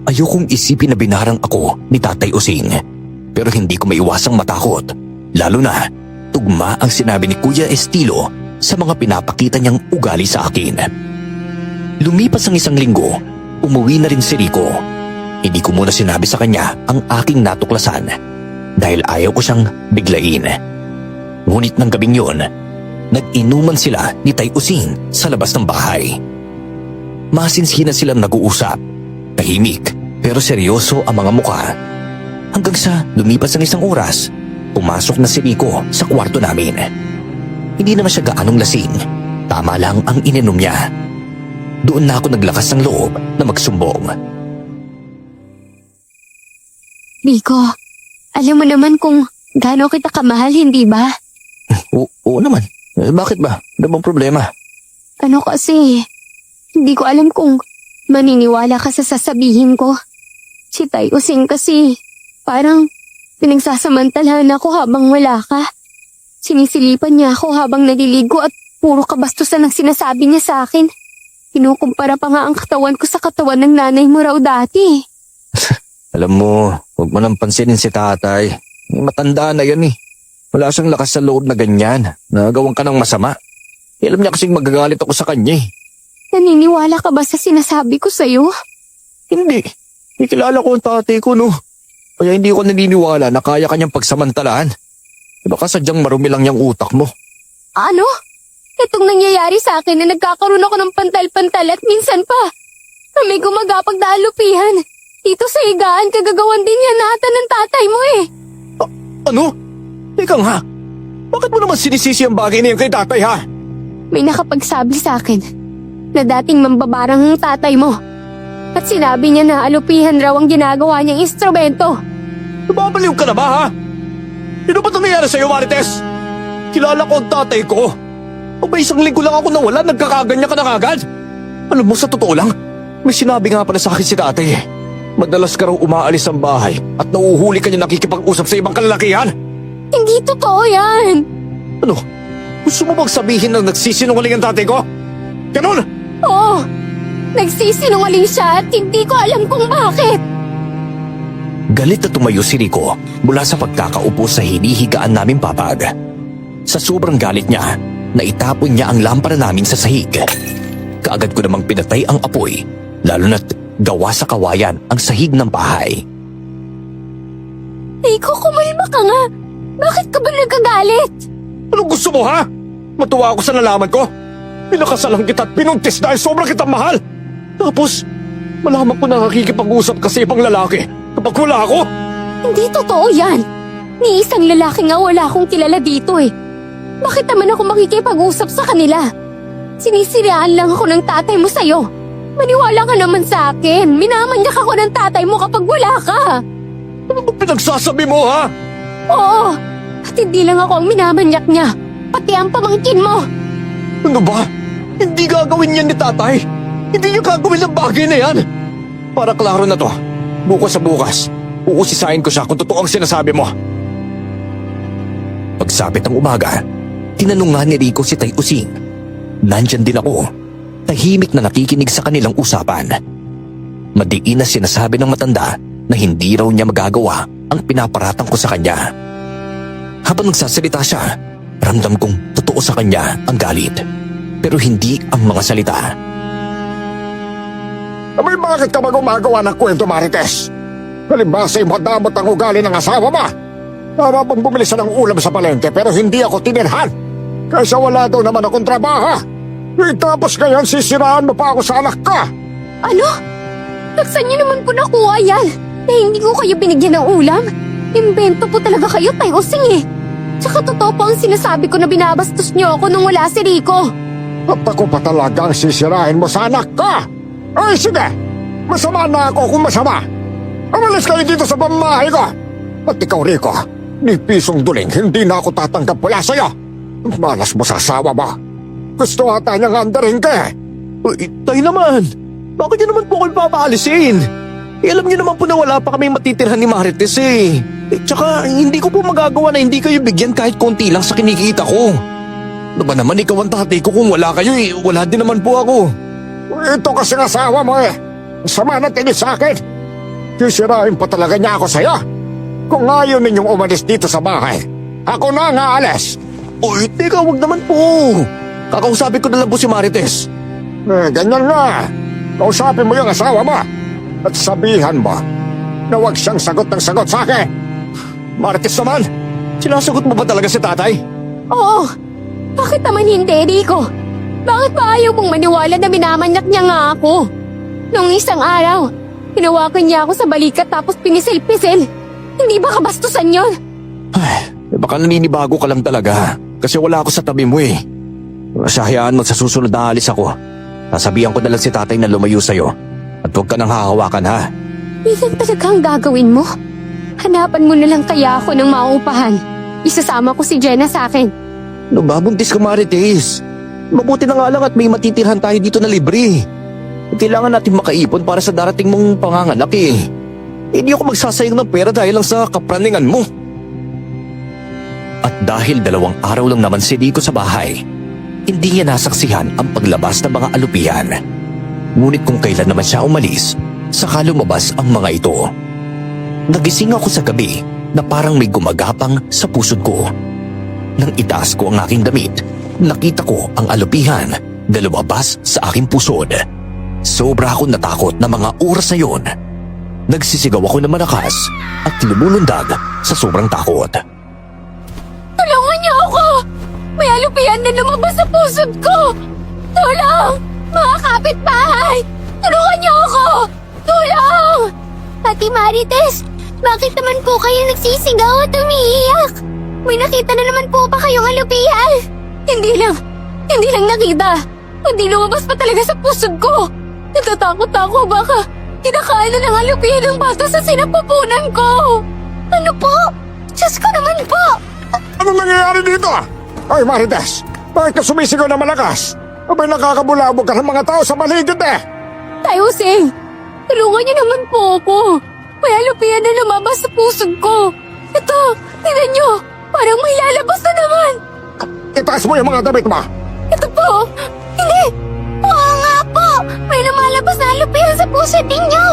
Ayokong isipin na binarang ako ni Tatay Using, pero hindi ko maiwasang matakot. Lalo na, tugma ang sinabi ni Kuya Estilo sa mga pinapakita niyang ugali sa akin. Lumipas ang 1 linggo, umuwi na rin si Rico. Hindi ko muna sinabi sa kanya ang aking natuklasan dahil ayaw ko siyang biglain. Ngunit ng gabing yon, nag-inuman sila ni Tay Using sa labas ng bahay. Masinsinan silang nag-uusap. Tahimik pero seryoso ang mga mukha. Hanggang sa lumipas ang 1 oras, pumasok na si Rico sa kwarto namin. Hindi naman siya gaanong lasing. Tama lang ang ininom niya. Doon na ako naglakas ng loob na magsumbong. Rico, alam mo naman kung gaano kita kamahal, hindi ba? Oo naman. Bakit ba? Ano bang problema? Ano kasi, hindi ko alam kung maniniwala ka sa sasabihin ko. Si Tay Using kasi, parang pinagsasamantalahan ako habang wala ka. Sinisilipan niya ako habang naliligo at puro kabastusan ang sinasabi niya sa akin. Kinukumpara pa nga ang katawan ko sa katawan ng nanay mo raw dati. Alam mo, huwag mo nang pansinin si tatay. Matanda na yan eh. Wala siyang lakas sa loob na ganyan. Nagawang ka ng masama. Alam niya kasing magagalit ako sa kanya eh. Naniniwala ka ba sa sinasabi ko sa'yo? Hindi. Ikilala ko ang tatay ko, no. Kaya hindi ko naniniwala na kaya kanyang pagsamantalaan. Baka sadyang marumi lang yung utak mo. Ano? Itong nangyayari sa akin na nagkakaroon ako ng pantal-pantal at minsan pa. Na may gumagapag na alupihan. Dito sa higaan, kagagawan din yan nata ng tatay mo eh. Ano? Ika nga. Bakit mo naman sinisisi ang bagay na yan kay tatay, ha? May nakapagsabi sa akin na dating mambabarang ang tatay mo. At sinabi niya na alupihan raw ang ginagawa niyang instrumento. Nababaliw ka na ba, ha? Ano ba nangyayari sa'yo, Marites? Kilala ko ang tatay ko. O ba isang linggo lang ako nawala, nagkakaganya ka na kagad? Alam mo, sa totoo lang, may sinabi nga pala sa akin si tatay eh. Madalas ka raw umaalis ang bahay at nauuhuli ka niya nakikipag-usap sa ibang kalalakihan. Hindi totoo yan. Ano? Gusto mo bang sabihin na nagsisinungaling ang tatay ko? Ganon! Oo, nagsisinungaling siya at hindi ko alam kung bakit. Galit na tumayo si Rico mula sa pagkakaupo sa hinihigaan naming papag. Sa sobrang galit niya, naitapon niya ang lampara namin sa sahig. Kaagad ko namang pinatay ang apoy, lalo na't gawa sa kawayan ang sahig ng bahay. Rico, kumalma ka nga. Bakit ka ba nagkagalit? Anong gusto mo, ha? Matuwa ako sa nalaman ko. Pinakasalang kita at pinuntis dahil sobrang kitang mahal. Tapos, malaman ko na nakikipag-usap ka sa ibang lalaki kapag wala ako. Hindi totoo yan. Ni isang lalaki nga wala akong kilala dito eh. Bakit naman ako makikipag-usap sa kanila? Sinisiraan lang ako ng tatay mo sa'yo. Maniwala ka naman sa akin. Minamanyak ako ng tatay mo kapag wala ka. Ano ba pinagsasabi mo, ha? Oo. At hindi lang ako ang minamanyak niya. Pati ang pamangkin mo. Ano ba? Hindi gagawin yan ni tatay. Hindi niya gagawin ang bagay na yan. Para klaro na to, bukas sa bukas, uusisahin ko siya kung totoo ang sinasabi mo. Pagsapit ng umaga, tinanong nga ni Rico si Tay Using. Nandyan din ako, tahimik na nakikinig sa kanilang usapan. Madiin na sinasabi ng matanda na hindi raw niya magagawa ang pinaparatang ko sa kanya. Habang nagsasalita siya, ramdam kong totoo sa kanya ang galit, pero hindi ang mga salita. Abay, bakit ka ba gumagawa ng kwento, Marites? Halimbawa mo damot ang ugali ng asawa mo. Para bang bumili siya ng ulam sa palengke pero hindi ako tinirhan. Kaysa wala daw naman akong trabaho. Tapos ngayon sisiraan mo pa ako sa anak ka. Ano? Saan niyo naman po nakuha yan? Na hindi ko kayo binigyan ng ulam? Imbento po talaga kayo, Tay Using eh. Tsaka totoo po ang sinasabi ko na binabastos niyo ako nung wala si Rico. At ako pa talaga ang sisirain mo sa anak ka. Ay sige, masama na ako kung masama. Umalis kayo dito sa pamamahay ko. At ikaw, Rico, ni pisong duling hindi na ako tatanggap pala sa'yo. Malas mo sa asawa mo. Gusto ata niyang andarin ka eh. Tay naman, bakit niyo naman po kayo papaalisin? Alam niyo naman po na wala pa kami matitirhan ni Marites eh. Tsaka hindi ko po magagawa na hindi kayo bigyan kahit konti lang sa kinikita ko. Ano ba naman, ikaw ang tatay ko, kung wala kayo eh, wala din naman po ako. Ito kasi ang asawa mo eh. Sama na tingin sa akin. Sisirain pa talaga niya ako sa'yo. Kung ayaw ninyong umalis dito sa bahay, ako na nga alis. Uy, teka, wag naman po. Kakausapin ko na lang po si Marites. Ganyan na. Kausapin mo yung asawa mo. At sabihan mo na huwag siyang sagot ng sagot sa akin. Marites naman, sinasagot mo ba talaga si tatay? Oo. Bakit naman hindi, Rico? Bakit ba ayaw mong maniwala na minamanyak niya nga ako? Nung isang araw, hinawakan niya ako sa balikat tapos pinisil-pisil. Hindi ba kabastusan yon? Ay, baka naninibago ka lang talaga. kasi wala ako sa tabi mo eh. Sa hayaan mo sa susunod na alis ako. Sasabihan ko na lang si tatay na lumayo sa'yo. At huwag ka nang hahawakan ha. Ilan talaga ang gagawin mo? Hanapan mo na lang kaya ako ng maupahan. Isasama ko si Jenna sa akin. Ano ba, buntis ka Marites? Mabuti na nga lang at may matitirhan tayo dito na libre. Kailangan natin makaipon para sa darating mong panganganak eh. Hindi ako magsasayang ng pera dahil lang sa kapraningan mo. At dahil 2 araw lang naman si Rico sa bahay, hindi niya nasaksihan ang paglabas ng mga alupihan. Ngunit kung kailan naman siya umalis, saka lumabas ang mga ito. Nagising ako sa gabi na parang may gumagapang sa pusod ko. Nang itaas ko ang aking damit, nakita ko ang alupihan na lumabas sa aking pusod. Sobra akong natakot na mga oras na yun. Nagsisigaw ako na malakas at lumulundag sa sobrang takot. Tulungan niyo ako! May alupihan na lumabas sa pusod ko! Tulong! Mga kapitbahay! Tulungan niyo ako! Tulong! Ate Marites, bakit naman po kayo nagsisigaw at umiiyak? May nakita na naman po ba kayong alupihan? Hindi lang nakita. Kundi lumabas pa talaga sa pusod ko. Natatakot ako baka kinakain na ng alupihan ng bata sa sinapupunan ko. Ano po? Diyos ko naman po! Anong nangyayari dito? Ay, Marites, bakit ka sumisigaw na malakas? Abay, nakakabulabog ka ng mga tao sa paligid eh! Tayo, Sing! Tulungan niyo naman po ako. May alupihan na lumabas sa pusod ko. Ito, tingnan niyo. Parang may lalabas na naman. Itaas mo yung mga damit mo! Ito po. Hindi. Oo nga po. May lumalabas na alupihan sa pusod ninyo.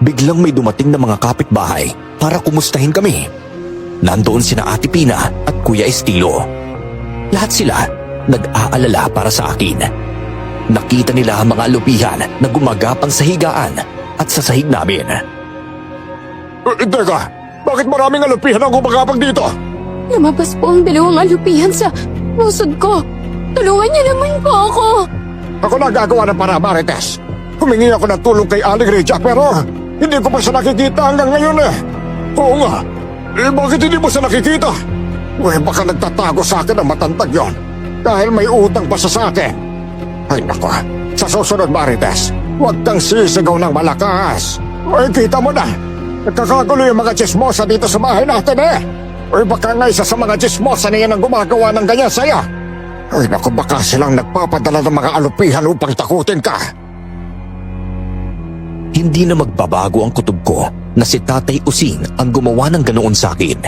Biglang may dumating na mga kapitbahay para kumustahin kami. Nandoon sina Ate Pina at Kuya Estilo. Lahat sila nag-aalala para sa akin. Nakita nila ang mga alupihan na gumagapang sa higaan at sa sahig namin. Teka, bakit maraming alupihan ang gumagapang dito? Lumabas po ang 2 alupihan sa pusod ko. Tulungan niyo naman po ako. Ako na gagawa ng para, Marites. Humingi ako ng tulong kay Aling Reja pero hindi ko pa siya nakikita hanggang ngayon eh. Oo nga. Eh, bakit hindi mo siya nakikita? Uy, baka nagtatago sa akin ang matantag yon dahil may utang pa siya sa akin. Ay nako, sa susunod Marites, huwag kang sisigaw ng malakas. Uy, kita mo na. Nagkakagulo yung mga chismosa dito sa bahay natin eh. Uy, baka nga isa sa mga chismosa na yan ang gumagawa ng ganyan sa'yo. Ay naku, baka silang nagpapadala ng mga alupihan upang takutin ka. Hindi na magbabago ang kutob ko na si Tatay Using ang gumawa ng ganoon sa akin.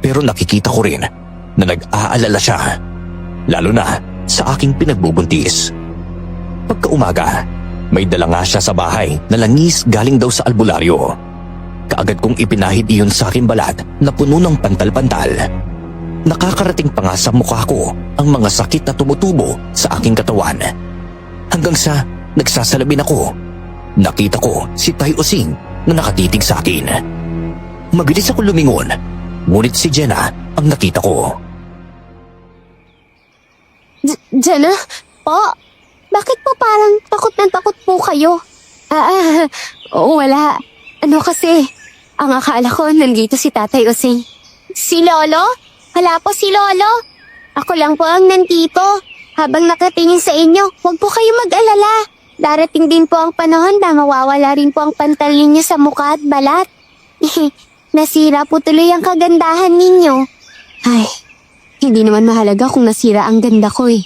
Pero nakikita ko rin na nag-aalala siya. Lalo na sa aking pinagbubuntis. Pagkaumaga, may dala nga siya sa bahay na langis galing daw sa albularyo. Kaagad kong ipinahid iyon sa aking balat na puno ng pantal-pantal. Nakakarating pa nga sa mukha ko ang mga sakit na tumutubo sa aking katawan. Hanggang sa nagsasalamin ako, nakita ko si Tay Using na nakatitig sa akin. Mabilis ako lumingon, ngunit si Jenna ang nakita ko. Jenna? Po? Bakit po parang takot na takot po kayo? Wala. Ano kasi, ang akala ko nandito si Tatay Using. Si Lolo? Wala po si Lolo. Ako lang po ang nandito. Habang nakatingin sa inyo, huwag po kayo mag-alala. Darating din po ang panahon na mawawala rin po ang pantal ninyo sa mukha at balat. Nasira po tuloy ang kagandahan ninyo. Ay, hindi naman mahalaga kung nasira ang ganda ko eh.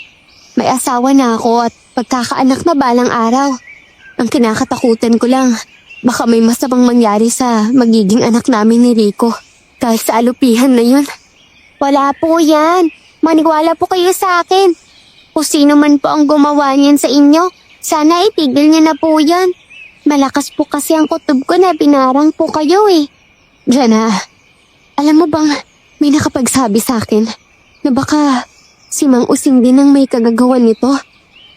May asawa na ako at pagkakaanak na balang araw. Ang kinakatakutan ko lang, baka may masamang mangyari sa magiging anak namin ni Rico. Dahil sa alupihan na yun. Wala po yan. Maniwala po kayo sa akin. Kung sino man po ang gumawa niyan sa inyo, sana itigil niyo na po yan. Malakas po kasi ang kutob ko na binarang po kayo eh. Jenna, alam mo bang may nakapagsabi sa akin na baka si Mang Using din ang may kagagawan nito?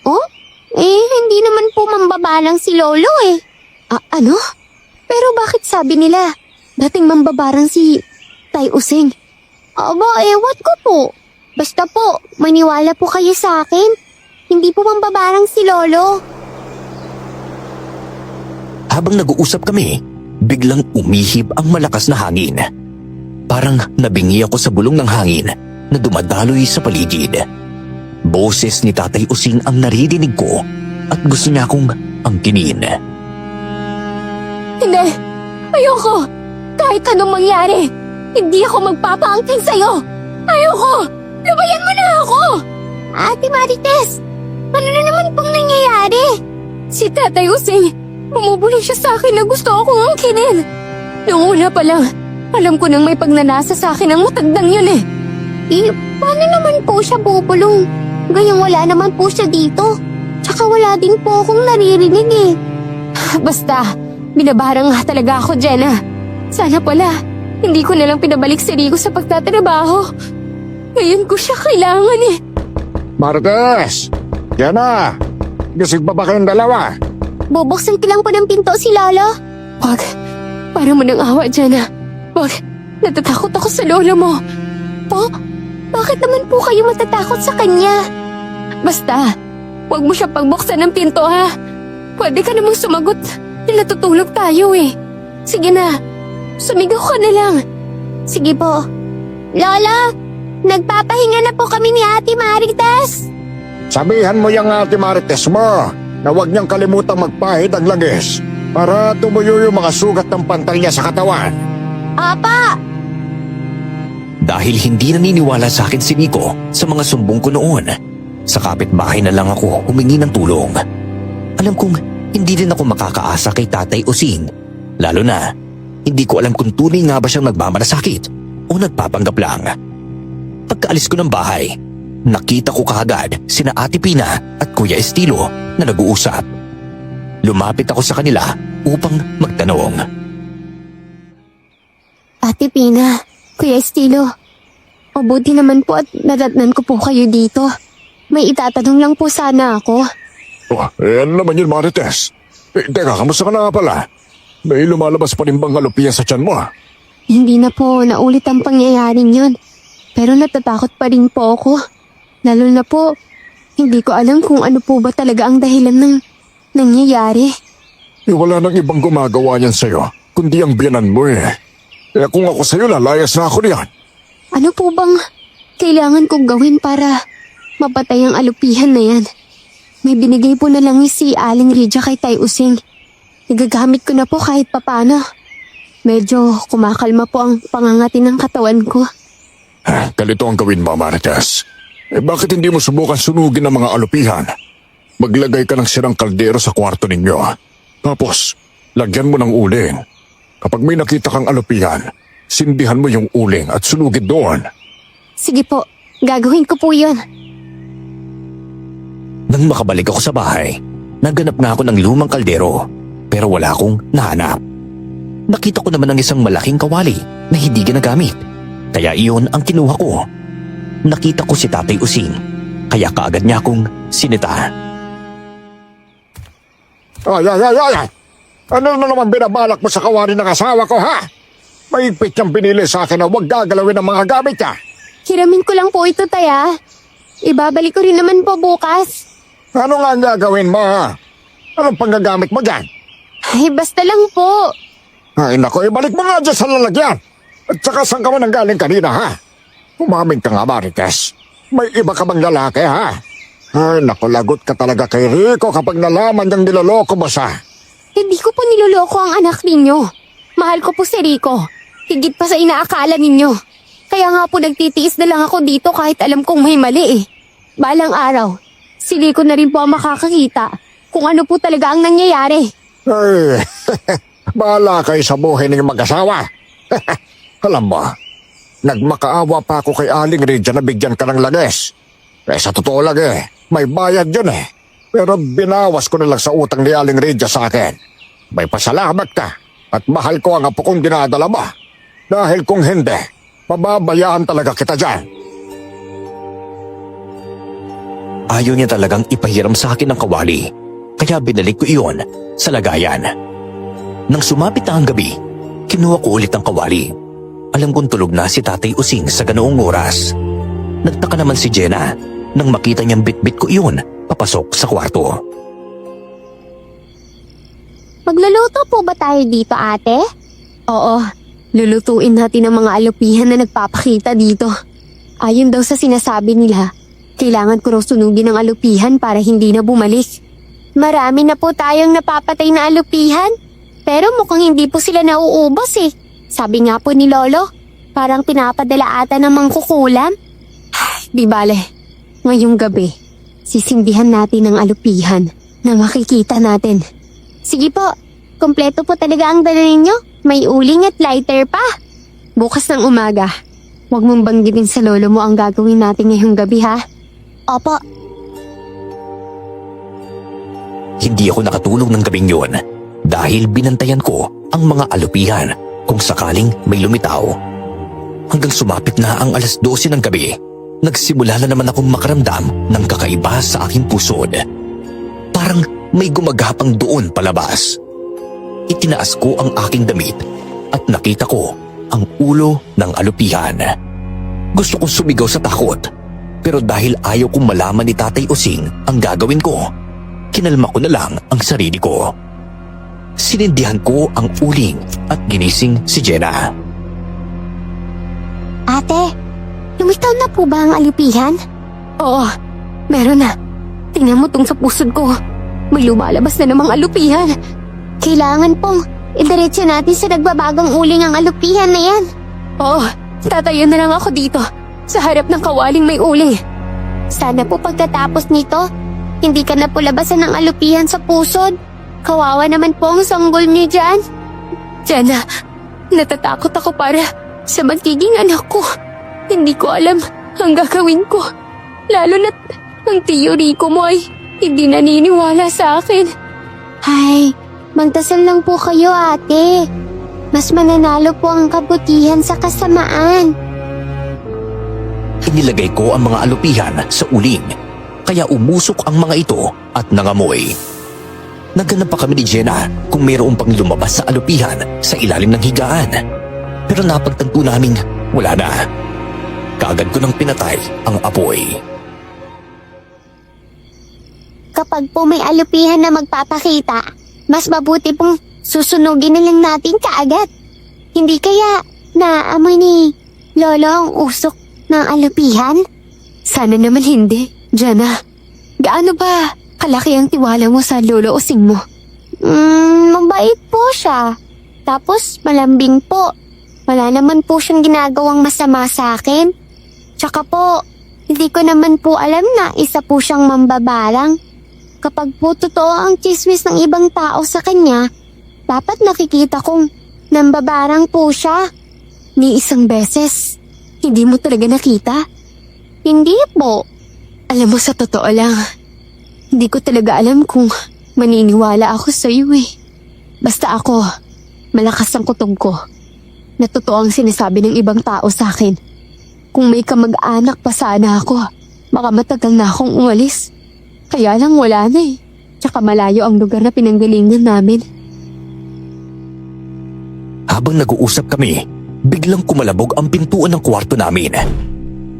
Oh? Hindi naman po mambabalang si Lolo eh. Ano? Pero bakit sabi nila dating mambabarang si Tay Using? Ewan ko po. Basta po, maniwala po kayo sa akin. Hindi po mambabarang si Lolo. Habang nag-uusap kami, biglang umihip ang malakas na hangin. Parang nabingi ako sa bulong ng hangin na dumadaloy sa paligid. Boses ni Tatay Using ang naririnig ko at gusto niya akong angkinin. Hindi! Ayoko! Kahit anong mangyari, hindi ako magpapaangkin sa'yo! Ayoko! Lubayan mo na ako! Ate Marites, ano na naman pong nangyayari? Si Tatay Using, bumubulong siya sa akin na gusto akong angkinin. Noong una pa lang, alam ko nang may pagnanasa sa akin ang matandang yun eh. Paano naman po siya bubulong? Gayang wala naman po siya dito. Tsaka wala din po akong naririnig eh. Basta, binabarang nga talaga ako, Jenna. Sana pala, hindi ko nalang pinabalik si Rico sa pagtatrabaho. Ngayon ko siya kailangan eh. Marites! Yan na! Gising pa ba kayong dalawa? Bubuksan ko lang po ng pinto si Lolo. Wag, para mo nang awa, Jenna. Wag, natatakot ako sa lola mo. Po, bakit naman po kayo matatakot sa kanya? Basta, wag mo siya pagbuksan ng pinto ha. Pwede ka namang sumagot. Natutulog tayo eh. Sige na, sumigaw ka na lang. Sige po. Lola, nagpapahinga na po kami ni Ate Marites. Sabihan mo yung Ate Marites mo na huwag niyang kalimutang magpahid ang langis para tumuyo yung mga sugat ng pantal niya sa katawan. Apa! Dahil hindi naniniwala sa akin si Rico sa mga sumbong ko noon, sa kapitbahay na lang ako humingi ng tulong. Alam kong hindi din ako makakaasa kay Tatay Using, lalo na hindi ko alam kung tunay nga ba siyang nagmamalasakit o nagpapanggap lang. Pagkaalis ko ng bahay, nakita ko kaagad sina Ate Pina at Kuya Estilo na nag-uusap. Lumapit ako sa kanila upang magtanong. Ate Pina, Kuya Estilo, mabuti naman po at nadatnan ko po kayo dito. May itatanong lang po sana ako. Oh, ano naman yun, Marites? Teka, kamusta ka na pala? May lumalabas pa rin bang alupiya sa tiyan mo? Hindi na po naulit ang pangyayaring yun. Pero natatakot pa rin po ako. Lalo na po, hindi ko alam kung ano po ba talaga ang dahilan ng nangyayari. Wala nang ibang gumagawa niyan sa'yo, kundi ang biyanan mo eh. Kaya kung ako sa'yo, lalayas na ako niyan. Ano po bang kailangan kong gawin para mapatay ang alupihan na yan? May binigay po na lang si Aling Ridja kay Tay Using. Nagagamit ko na po kahit papano. Medyo kumakalma po ang pangangati ng katawan ko. Ganito ang gawin mo, Marites. Bakit hindi mo subukan sunugin ang mga alupihan? Maglagay ka ng sirang kaldero sa kwarto ninyo. Tapos, lagyan mo ng uling. Kapag may nakita kang alupihan, sindihan mo yung uling at sunugin doon. Sige po, gagawin ko po yun. Nang makabalik ako sa bahay, nagganap nga ako ng lumang kaldero pero wala akong nahanap. Nakita ko naman ang isang malaking kawali na hindi ginagamit. Kaya iyon ang kinuha ko. Nakita ko si Tatay Using, kaya kaagad niya akong sinita. Ay! Ano na naman binabalak mo sa kawali ng asawa ko, ha? Mahigpit niyang pinili sa akin na huwag gagalawin ang mga gamit niya. Hiramin ko lang po ito, Taya. Ibabalik ko rin naman po bukas. Ano nga ang gagawin mo, ha? Anong panggagamit mo dyan? Ay, basta lang po. Ay, naku, ibalik mo nga dyan sa lalagyan. At saka saan ka man nanggaling kanina, ha? Umamin ka nga, Marites. May iba ka bang lalaki, ha? Ay, naku, lagot ka talaga kay Rico kapag nalaman niyang niloloko mo siya. Hindi ko po niloloko ang anak ninyo. Mahal ko po si Rico. Higit pa sa inaakala ninyo. Kaya nga po nagtitiis na lang ako dito kahit alam kong may mali eh. Balang araw, si Rico na rin po ang makakakita kung ano po talaga ang nangyayari. Ay, bahala kayo sa buhay ng mag-asawa. Alam mo, nagmakaawa pa ako kay Aling Ridja na bigyan ka ng langis. Eh sa totoo lang may bayad yun eh. Pero binawas ko na lang sa utang ni Aling Ridja sa akin. May pasalamat ka at mahal ko ang apo kong dinadala mo. Dahil kung hindi, pababayaan talaga kita dyan. Ayaw niya talagang ipahiram sa akin ng kawali, kaya binalik ko iyon sa lagayan. Nang sumapit na ang gabi, kinuha ko ulit ang kawali. Alam kong tulog na si Tatay Using sa ganoong oras. Nagtaka naman si Jenna nang makita niyang bitbit ko iyon papasok sa kwarto. Magluluto po ba tayo dito, ate? Oo. Lulutuin natin ang mga alupihan na nagpapakita dito. Ayon daw sa sinasabi nila, kailangan ko raw sunugin ang alupihan para hindi na bumalik. Marami na po tayong napapatay na alupihan, pero mukhang hindi po sila nauubos eh. Sabi nga po ni Lolo, parang pinapadala ata ng mangkukulam. Di bale, ngayong gabi, sisindihan natin ang alupihan na makikita natin. Sige po, kompleto po talaga ang dala ninyo. May uling at lighter pa. Bukas ng umaga, huwag mong banggitin sa lolo mo ang gagawin natin ngayong gabi ha. Opo. Hindi ako nakatulog ng gabing yun dahil binantayan ko ang mga alupihan kung sakaling may lumitaw. Hanggang sumapit na ang 12:00 ng gabi, nagsimula na naman akong makaramdam ng kakaiba sa aking pusod. Parang may gumagapang doon palabas. Itinaas ko ang aking damit at nakita ko ang ulo ng alupihan. Gusto kong sumigaw sa takot, pero dahil ayaw kong malaman ni Tatay Using ang gagawin ko, kinalma ko na lang ang sarili ko. Sinindihan ko ang uling at ginising si Jenna. Ate, lumitaw na po ba ang alupihan? Oo, meron na. Tingnan mo tong sa pusod ko. May lumalabas na namang alupihan. Kailangan pong idiretso natin sa nagbabagong uling ang alupihan na yan. Oo, tatayo na lang ako dito sa harap ng kawaling may uling. Sana po pagkatapos nito, hindi ka na po labasan ng alupihan sa pusod. Kawawa naman po ang sanggol niyo dyan. Jenna, natatakot ako para sa magiging anak ko. Hindi ko alam ang gagawin ko. Lalo na't ang tiyo Rico mo ay hindi naniniwala sa akin. Ay, magdasal lang po kayo ate. Mas mananalo po ang kabutihan sa kasamaan. Inilagay ko ang mga alupihan sa uling, kaya umusok ang mga ito at nangamoy. Naghanap pa kami ni Jenna kung mayroong pang lumabas sa alupihan sa ilalim ng higaan. Pero napagtanto naming wala na. Kaagad ko nang pinatay ang apoy. Kapag po may alupihan na magpapakita, mas mabuti pong susunugin na lang natin kaagad. Hindi kaya naamoy ni Lolo ang usok ng alupihan? Sana naman hindi, Jenna. Gaano ba kalaki ang tiwala mo sa Lolo Using mo? Mabait po siya. Tapos malambing po. Wala naman po siyang ginagawang masama sa akin. Tsaka po, hindi ko naman po alam na isa po siyang mambabarang. Kapag po totoo ang chismis ng ibang tao sa kanya, dapat nakikita kong nambabarang po siya. Ni isang beses, hindi mo talaga nakita? Hindi po. Alam mo, sa totoo lang, hindi ko talaga alam kung maniniwala ako sa iyo eh. Basta ako, malakas ang kutob ko. Na totoo ang sinasabi ng ibang tao sa akin. Kung may kamag-anak pa sana ako, baka matagal na akong umalis. Kaya lang wala na eh. Tsaka malayo ang lugar na pinanggalingan namin. Habang nag-uusap kami, biglang kumalabog ang pintuan ng kwarto namin.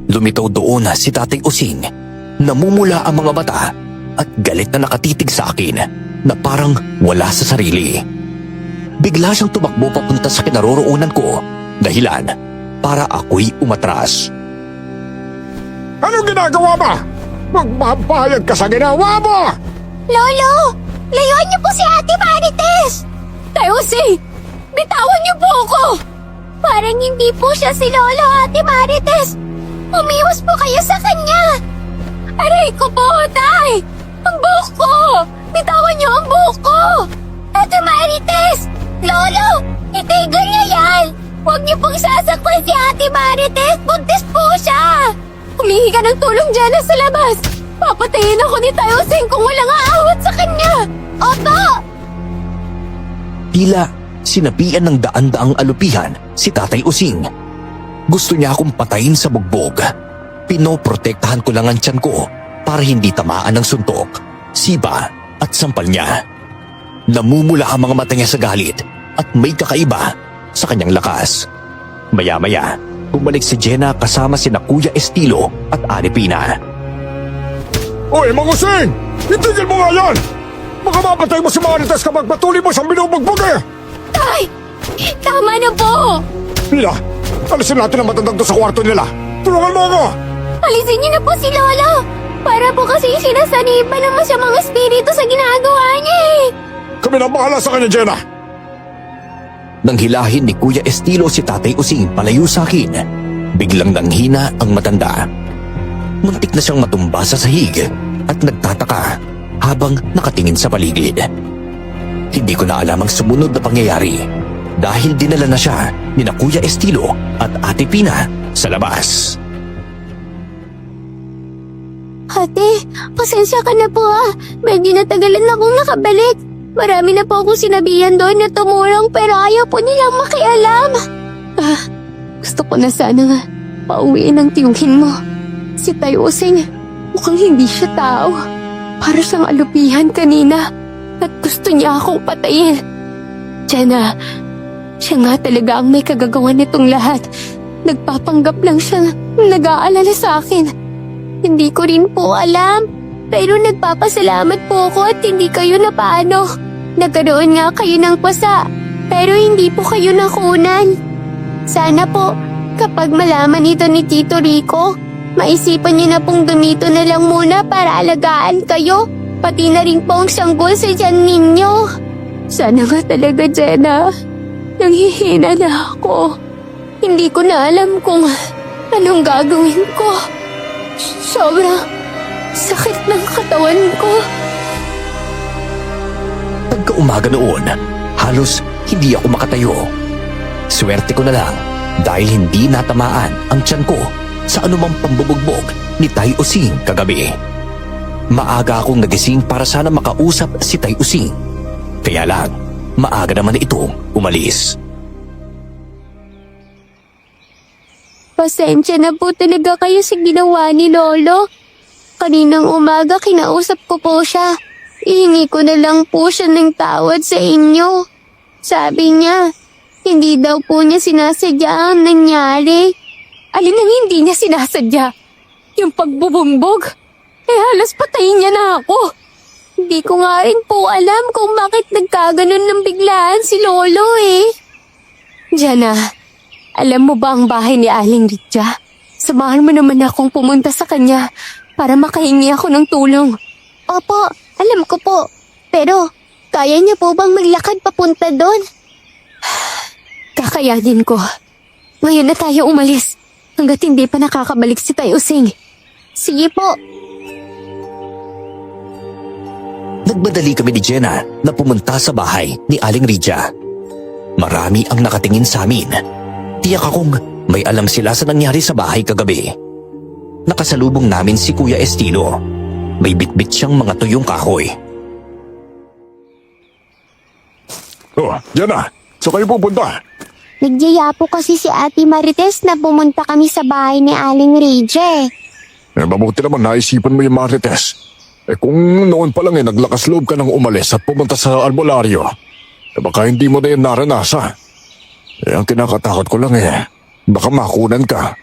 Lumitaw doon si Tatay Using. Namumula ang mga mata at galit na nakatitig sa akin na parang wala sa sarili. Bigla siyang tumakbo papunta sa kinaroroonan ko, dahilan para ako'y umatras. Anong ginagawa mo? Magpapayag ka sa ginawa mo! Lolo! Layuan niyo po si Ate Marites! Tayo si! Bitawan niyo po ako! Parang hindi po siya si Lolo, Ate Marites! Umiwas po kayo sa kanya! Aray ko po, Tay! Ang buhok ko! Bitawan niyo ang buhok ko! Ate Marites! Lolo! Itigil niyo yan! Huwag niyo pong sasaktan si Ate Marites! Buntis po siya! Humingi ka ng tulong dyan sa labas! Papatayin ako ni Tayo Sing kung walang aawat sa kanya! Opo! Tila sinapian ng daan-daang alupihan si Tatay Using. Gusto niya akong patayin sa bugbog. Pinoprotektahan ko lang ang tiyan ko para hindi tamaan ng suntok, siba at sampal niya. Namumula ang mga mata niya sa galit at may kakaiba sa kanyang lakas. Maya-maya, bumalik si Jenna kasama sina Kuya Estilo at Ate Pina. Oy, Mang Using! Itigil mo nga yan! Baka mapatay mo si Marites kapag patuloy mo siyang binubugbog eh! Tay! Tama na po! Mila, alisin natin ang matandang to sa kwarto nila. Tulungan mo ako! Alisin niyo na po si Lolo! Para po kasi sinasaniban ng masamang espiritu sa ginagawa niya eh! Kami na bahala sa kanya, Jenna! Nang hilahin ni Kuya Estilo si Tatay Using palayo sa akin, biglang nanghina ang matanda. Muntik na siyang matumba sa sahig at nagtataka habang nakatingin sa paligid. Hindi ko na alam ang sumunod na pangyayari dahil dinala na siya ni na Kuya Estilo at Ate Pina sa labas. Ate, pasensya ka na po ah. Medyo natagalan akong nakabalik. Marami na po akong sinabihan doon na tumulong pero ayaw po nilang makialam. Gusto ko na sana pauwiin ang tiyunghin mo. Si Tay Using, mukhang hindi siya tao. Para siyang alupihan kanina at gusto niya akong patayin. Jenna, siya nga talaga ang may kagagawan nitong lahat. Nagpapanggap lang siya nag-aalala sa akin. Hindi ko rin po alam. Pero nagpapasalamat po ako at hindi kayo napaano. Nagkaroon nga kayo ng pasa, pero hindi po kayo nakunan. Sana po, kapag malaman ito ni Tito Rico, maisipan niyo na pong dumito na lang muna para alagaan kayo, pati na rin po ang sanggol sa tiyan ninyo. Sana nga talaga, Jenna. Nanghihina na ako. Hindi ko na alam kung anong gagawin ko. Sobrang sakit ng katawan ko. Pagkaumaga noon, halos hindi ako makatayo. Swerte ko na lang dahil hindi natamaan ang tiyan ko sa anumang pambubugbog ni Tay Using kagabi. Maaga akong nagising para sana makausap si Tay Using. Kaya lang, maaga naman itong umalis. Pasensya na po talaga kayo sa ginawa ni Lolo. Kaninang umaga kinausap ko po siya. Ihingi ko na lang po siya ng tawad sa inyo. Sabi niya, hindi daw po niya sinasadya ang nangyari. Alin ang hindi niya sinasadya? Yung pagbubumbog? Halos patayin niya na ako. Hindi ko nga rin po alam kung bakit nagkaganon ng biglaan si Lolo eh. Jana, alam mo ba ang bahay ni Aling Ritja? Samahan mo naman akong pumunta sa kanya para makahingi ako ng tulong. Opo, alam ko po. Pero, kaya niya po bang maglakad papunta doon? Kakayanin ko. Ngayon na tayo umalis hanggat hindi pa nakakabalik si Tay Using. Sige po. Nagmadali kami ni Jenna na pumunta sa bahay ni Aling Ritja. Marami ang nakatingin sa amin. Tiyak akong may alam sila sa nangyari sa bahay kagabi. Nakasalubong namin si Kuya Estilo. May bitbit siyang mga tuyong kahoy. Oh, Jenna, saan kayo pupunta? Nagyaya po kasi si Ate Marites na pumunta kami sa bahay ni Aling Ritja. Mabuti naman naisipan mo yung Marites. Kung noon pa lang naglakas loob ka ng umalis at pumunta sa albularyo, baka hindi mo na yan naranasan. Ang kinakatakot ko lang baka makunan ka.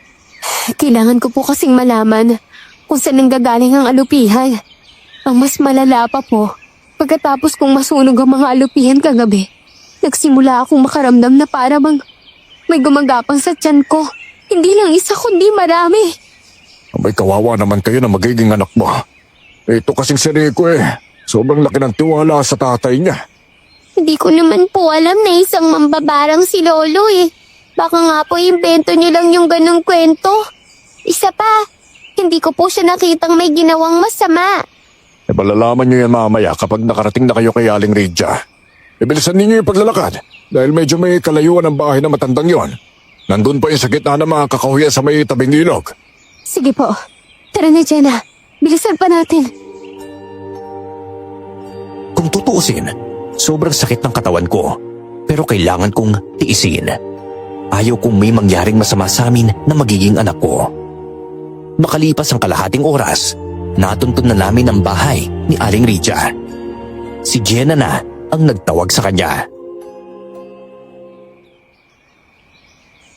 Kailangan ko po kasing malaman kung saan nanggagaling ang alupihan. Ang mas malala pa po, pagkatapos kong masunog ang mga alupihan kagabi, nagsimula akong makaramdam na para bang may gumagapang sa tiyan ko. Hindi lang isa kundi marami. May kawawa naman kayo na magiging anak mo. Ito kasing si Rico sobrang laki ng tiwala sa tatay niya. Hindi ko naman po alam na isang mambabarang si Lolo Baka nga po imbento niyo lang yung ganong kwento. Isa pa, hindi ko po siya nakitang may ginawang masama. Malalaman niyo yan mamaya kapag nakarating na kayo kay Aling Ridja. Bilisan ninyo yung paglalakad dahil medyo may kalayuan ang bahay na matandang yon. Nandun pa yung sa gitna ng mga kakahuyan sa may tabing ilog. Sige po, tara na Jenna. Bilisan pa natin. Kung tutuusin, sobrang sakit ng katawan ko. Pero kailangan kong tiisin. Ayaw kong may mangyaring masama sa amin na magiging anak ko. Makalipas ang kalahating oras, natuntun na namin ang bahay ni Aling Ridja. Si Jenna na ang nagtawag sa kanya.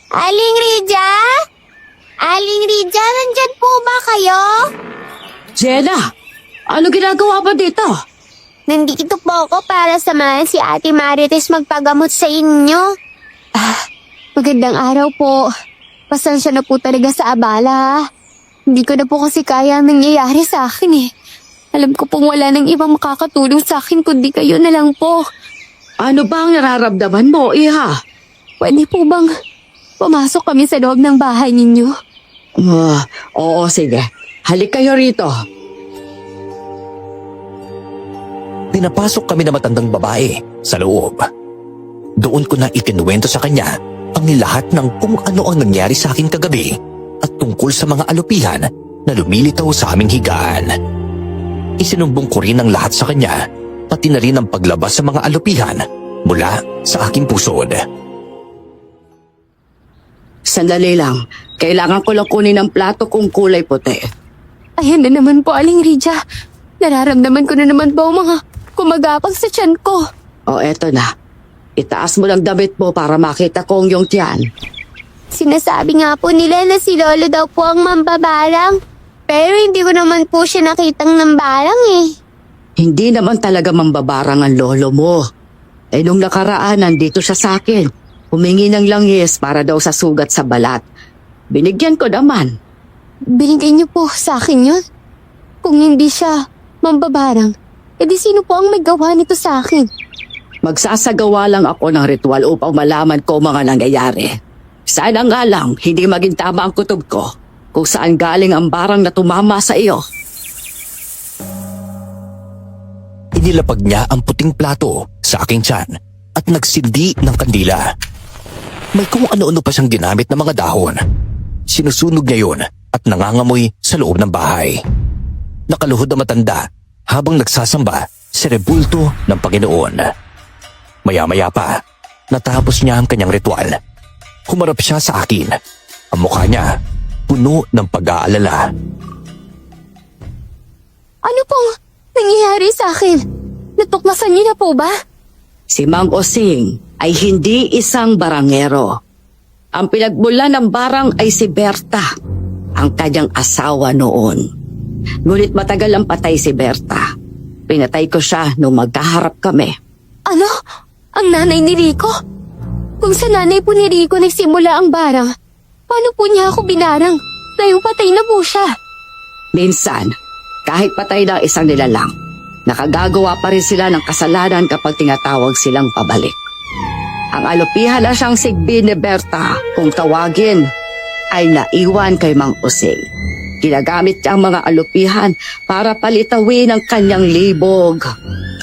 Aling Ridja? Aling Ridja, nandyan po ba kayo? Jenna, ano ginagawa ba dito? Nandito po ako para samahan si Ate Marites magpagamot sa inyo. Magandang araw po. Pasensya na po talaga sa abala ha. Hindi ko na po kasi kaya ang nangyayari sa akin eh. Alam ko pong wala nang ibang makakatulong sa akin kundi kayo na lang po. Ano ba ang nararamdaman mo, Iha? Pwede po bang pumasok kami sa loob ng bahay ninyo? Oo, sige. Halik kayo rito. Pinapasok kami na matandang babae sa loob. Doon ko na ikinuwento sa kanya ang lahat ng kung ano ang nangyari sa akin kagabi at tungkol sa mga alupihan na lumilitaw sa aming higaan. Isinumbong ko rin ang lahat sa kanya, pati na rin ang paglabas sa mga alupihan mula sa aking pusod. Sandali lang. Kailangan ko lang kunin ang plato kung kulay puti. Ayan na naman po, Aling Ridja. Nararamdaman ko na naman po mga kumagapang sa tiyan ko. O eto na. Itaas mo lang damit mo para makita ko ang iyong tiyan. Sinasabi nga po nila na si Lolo daw po ang mambabarang. Pero hindi ko naman po siya nakitang nambarang eh. Hindi naman talaga mambabarang ang lolo mo. Eh nung nakaraan, nandito siya sa akin. Humingi ng langis para daw sa sugat sa balat. Binigyan ko naman. Binigay niyo po sa akin yun? Kung hindi siya mambabarang, edi sino po ang may gawa nito sa akin? Magsasagawa lang ako ng ritual upang malaman ko mga nangyayari. Sana nga lang hindi maging tama ang kutob ko kung saan galing ang barang na tumama sa iyo. Inilapag niya ang puting plato sa aking tiyan at nagsindi ng kandila. May kung ano-ano pa siyang ginamit na mga dahon. Sinusunog niya yun at nangangamoy sa loob ng bahay. Nakaluhod na matanda habang nagsasamba sa rebulto ng Panginoon. Maya-maya pa, natapos niya ang kanyang ritual. Humarap siya sa akin. Ang mukha niya, puno ng pag-aalala. Ano pong nangyayari sa akin? Natuklasan niyo na po ba? Si Mang Osing ay hindi isang barangero. Ang pinagmula ng barang ay si Berta, ang kanyang asawa noon. Ngunit matagal ang patay si Berta. Pinatay ko siya nung magkaharap kami. Ano? Ang nanay ni Rico? Kung sa nanay po ni Rico nagsimula ang barang, paano po niya ako binarang? Ngayong patay na po siya. Minsan, kahit patay na isang nilalang, nakagagawa pa rin sila ng kasalanan kapag tinatawag silang pabalik. Ang alupihan na siyang sigbi ni Berta, kung tawagin, ay naiwan kay Mang Osing. Ginagamit niya ang mga alupihan para palitawin ang kanyang libog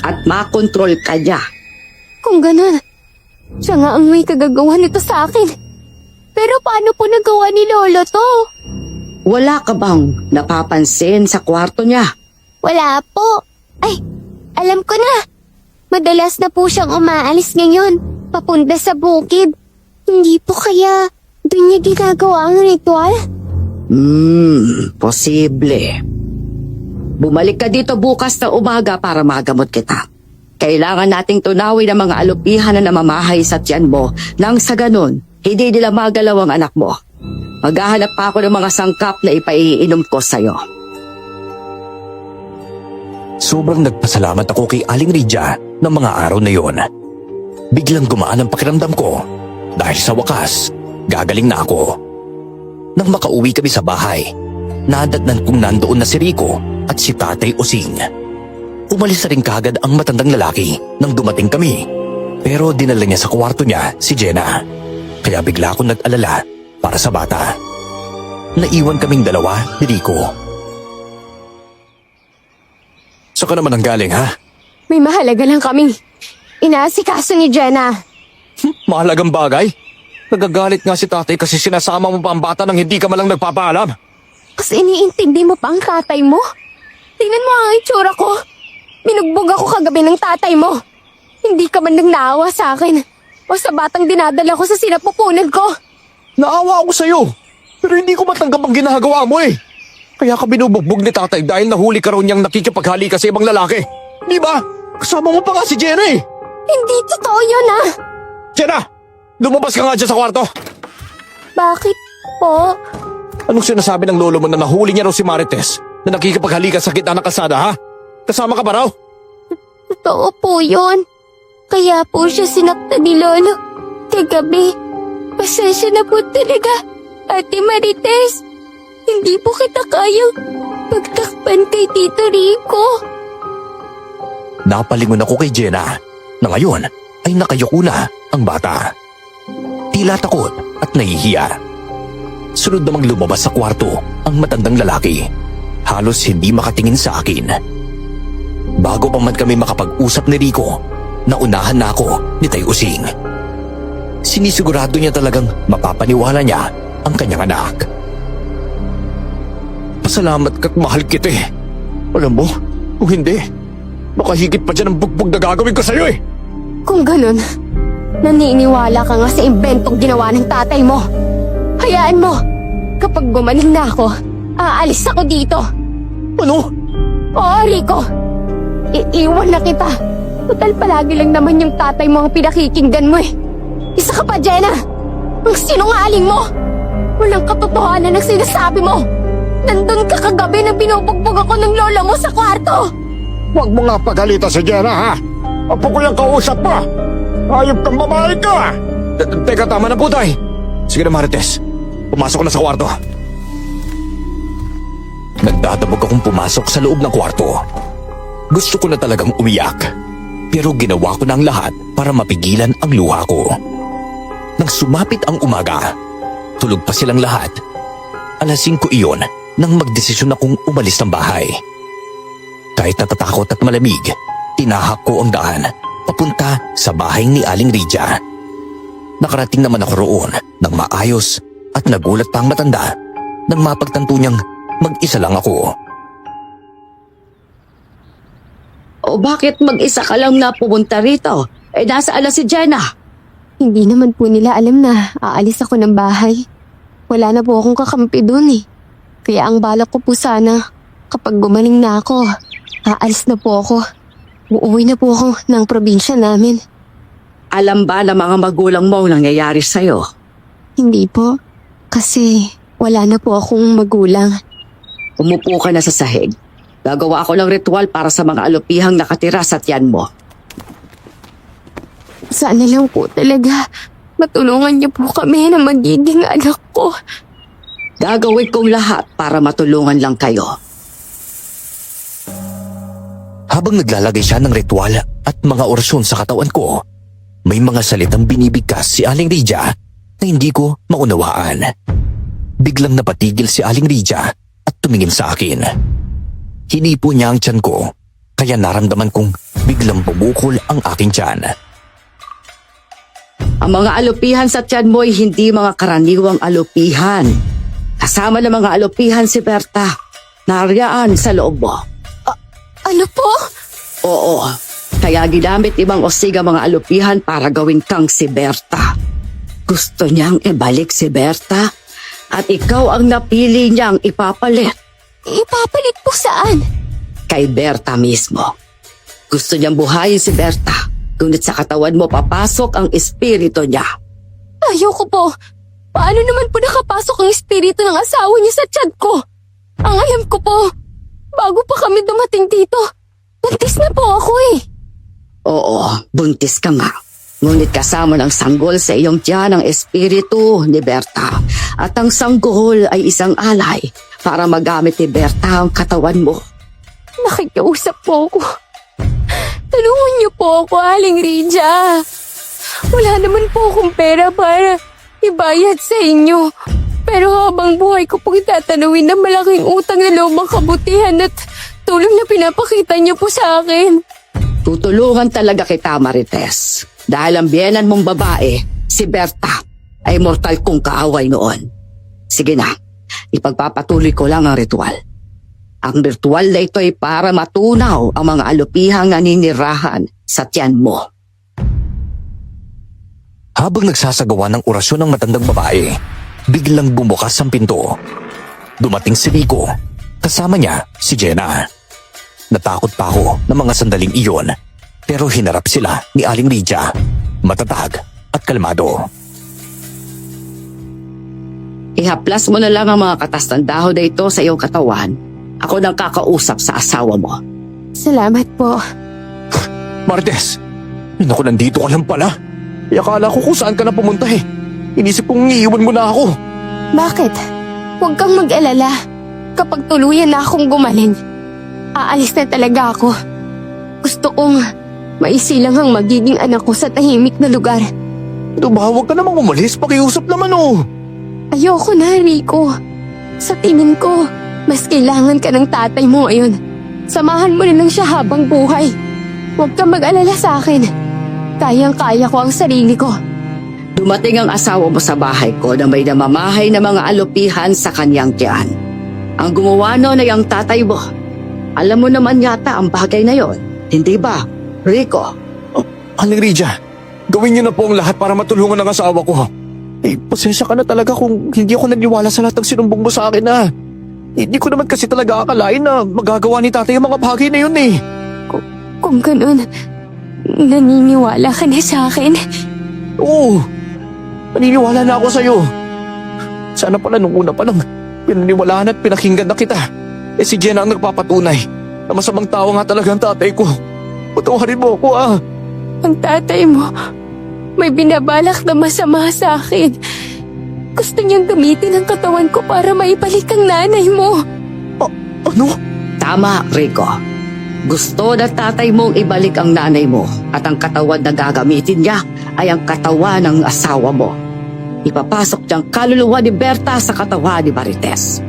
at makontrol kanya. Kung ganun, siya nga ang may kagagawa nito sa akin. Pero paano po nagawa ni Lolo to? Wala ka bang napapansin sa kwarto niya? Wala po. Ay, alam ko na. Madalas na po siyang umaalis ngayon, papunta sa bukid. Hindi po kaya doon niya ginagawa ang ritual? Posible. Bumalik ka dito bukas na umaga para magamot kita. Kailangan nating tunawin ang mga alupihan na namamahay sa tiyan mo nang sa ganun, hindi nila magalaw ang anak mo. Maghahanap pa ako ng mga sangkap na ipaiinom ko sa'yo. Sobrang nagpasalamat ako kay Aling Ridja ng mga araw na yon. Biglang gumaan ang pakiramdam ko dahil sa wakas, gagaling na ako. Nang makauwi kami sa bahay, nadatnan kong nandoon na si Rico at si Tatay Osing. Umalis na rin kagad ang matandang lalaki nang dumating kami. Pero dinala niya sa kwarto niya si Jenna. Kaya bigla akong nag-alala para sa bata. Naiwan kaming dalawa ni Rico. Saan ka naman ang galing, ha? May mahalaga lang kaming inaasikaso ni Jenna. Mahalagang bagay? Nagagalit nga si tatay kasi sinasama mo pa ang bata nang hindi ka malang nagpapaalam. Kasi iniintindi mo pa ang tatay mo? Tingnan mo ang itsura ko. Binugbog ako kagabi ng tatay mo. Hindi ka man nang naawa sa akin o sa batang dinadala ko sa sinapupunan ko. Naawa ako sa'yo, pero hindi ko matanggap ang ginagawa mo eh. Kaya ka binubugbog ni tatay dahil nahuli ka raw niyang nakikipaghalika sa ibang lalaki. Di ba? Kasama mo pa nga si Jenna eh. Hindi totoo yun ah. Jenna! Lumabas ka nga dyan sa kwarto! Bakit po? Anong sinasabi ng lolo mo na nahuli niya raw si Marites na nakikipaghalika sa gitna ng kalsada, ha? Kasama ka ba raw? Totoo po yun. Kaya po siya sinakta ni Lolo kagabi. Pasensya na po talaga, Ate Marites. Hindi po kita kayang pagtakpan kay Tito Rico. Napalingon ako kay Jenna na ngayon ay nakayuko na ang bata. Tila takot at nahihiya. Sunod namang lumabas sa kwarto ang matandang lalaki. Halos hindi makatingin sa akin. Bago pa man kami makapag-usap ni Rico, naunahan na ako ni Tay Using. Sinisigurado niya talagang mapapaniwala niya ang kanyang anak. Pasalamat ka't mahal kita eh. Alam mo, kung hindi, baka higit pa dyan ang bugbog na gagawin ko sa'yo eh. Kung ganun, naniniwala ka nga sa imbentong ginawa ng tatay mo. Hayaan mo, kapag gumaling na ako, aalis ako dito. Ano? Oo, Rico. Iiwan na kita. Total palagi lang naman yung tatay mo ang pinakikinggan mo eh. Isa ka pa, Jenna. Ang sinungaling mo. Walang katotohanan ang sinasabi mo. Nandun ka kagabi nang binubugbog ako ng lola mo sa kwarto. Huwag mo nga pagalitan si Jenna, ha? Apo ko yung kausap pa. Ayop kang babae ka. Teka, tama na po, Tay. Sige na, Marites. Pumasok ko na sa kwarto. Nagdadabog akong pumasok sa loob ng kwarto. Gusto ko na talagang umiyak. Pero ginawa ko na ang lahat para mapigilan ang luha ko. Nang sumapit ang umaga, tulog pa silang lahat. 5:00 iyon nang magdesisyon akong umalis ng bahay. Kahit natatakot at malamig, tinahak ko ang daan papunta sa bahay ni Aling Lydia. Nakarating naman ako roon ng maayos at nagulat pa ang matanda nang mapagtanto niyang mag-isa lang ako. O bakit mag-isa ka lang na pumunta rito? Eh nasa ala si Jenna. Hindi naman po nila alam na aalis ako ng bahay. Wala na po akong kakampi dun eh. Kaya ang balak ko po sana, kapag gumaling na ako, aalis na po ako. Uuwi na po ako ng probinsya namin. Alam ba ng mga magulang mo ang nangyayari sa'yo? Hindi po, kasi wala na po akong magulang. Umupo ka na sa sahig. Gagawa ako ng ritual para sa mga alupihang nakatira sa tiyan mo. Sana lang po talaga matulungan niyo po kami na magiging anak ko. Gagawin kong lahat para matulungan lang kayo. Habang naglalagay siya ng ritual at mga orasyon sa katawan ko, may mga salitang binibigkas si Aling Lydia na hindi ko maunawaan. Biglang napatigil si Aling Lydia at tumingin sa akin. Hinipo niya ang tiyan ko, kaya naramdaman kong biglang bumukol ang aking tiyan. Ang mga alupihan sa tiyan mo ay hindi mga karaniwang alupihan. Kasama ng mga alupihan si Berta. Nariyaan sa loob mo. Ano po? Oo, kaya ginamit ibang osig ang mga alupihan para gawin kang si Berta. Gusto niyang ibalik si Berta at ikaw ang napili niyang ipapalit. Ipapalit po saan? Kay Berta mismo. Gusto niyang buhayin si Berta, ngunit sa katawan mo papasok ang espiritu niya. Ayoko po. Paano naman po nakapasok ang espiritu ng asawa niya sa tiyan ko? Ang alam ko po, bago pa kami dumating dito, buntis na po ako eh. Oo, buntis ka nga. Ngunit kasama ng sanggol sa iyong tiyan ang espiritu ni Berta. At ang sanggol ay isang alay para magamit ni Berta ang katawan mo. Nakikiusap po ako. Tulungan niyo po ako, Aling Lydia. Wala naman po akong pera para ibayad sa inyo. Pero habang buhay ko pong tatanawin na malaking utang na loob ang kabutihan at tulong na pinapakita niyo po sa akin. Tutulungan talaga kita, Marites. Dahil ang biyenan mong babae, si Berta, ay mortal kong kaaway noon. Sige na, ipagpapatuloy ko lang ang ritual. Ang ritual na ito ay para matunaw ang mga alupihang naninirahan sa tiyan mo. Habang nagsasagawa ng orasyon ng matandang babae, biglang bumukas ang pinto. Dumating si Rico, kasama niya si Jenna. Natakot pa ako ng mga sandaling iyon, pero hinarap sila ni Aling Lydia, matatag at kalmado. Ihaplas mo na lang ang mga katas ng dahon na ito sa iyong katawan. Ako nang kakausap sa asawa mo. Salamat po. Marites, naku, nandito ka lang pala. Akala ko kung saan ka na pumunta eh. inisip kong iiwan mo na ako. Bakit? Huwag kang mag-alala. Kapag tuluyan na akong gumaling, aalis na talaga ako. Gusto kong maisilang ang magiging anak ko sa tahimik na lugar. Ano ba, huwag ka namang umalis, pakiusap naman oh. Ayoko na, Rico. Sa tingin ko, mas kailangan ka ng tatay mo ngayon. Samahan mo na lang siya habang buhay. Huwag kang mag-alala sa akin. Kayang-kaya ko ang sarili ko. Dumating ang asawa mo sa bahay ko na may namamahay na mga alupihan sa kanyang tiyan. Ang gumawa noon ay ang tatay mo. Alam mo naman yata ang bagay na yon, hindi ba, Rico? Aling Lydia, gawin niyo na po ang lahat para matulungan ang asawa ko. Pasensya ka na talaga kung hindi ako naniwala sa lahat ng sinumbong mo sa akin na. Hindi ko naman kasi talaga akalain na magagawa ni tatay ang mga bagay na yun eh. Kung ganun, naniniwala ka na sa akin? Oo, naniniwala na ako sa'yo. Sana pala nung una pa lang, pinaniwalaan at pinakinggan na kita. Si Jenna ang nagpapatunay na masamang tao nga talaga ang tatay ko. Patawarin mo ako ah. Ang tatay mo, may binabalak na masama sa akin. Gusto niyang gamitin ang katawan ko para maibalik ang nanay mo. Ano? Tama, Rico. Gusto na tatay mong ibalik ang nanay mo at ang katawan na gagamitin niya ay ang katawan ng asawa mo. Ipapasok niyang kaluluwa ni Berta sa katawan ni Marites.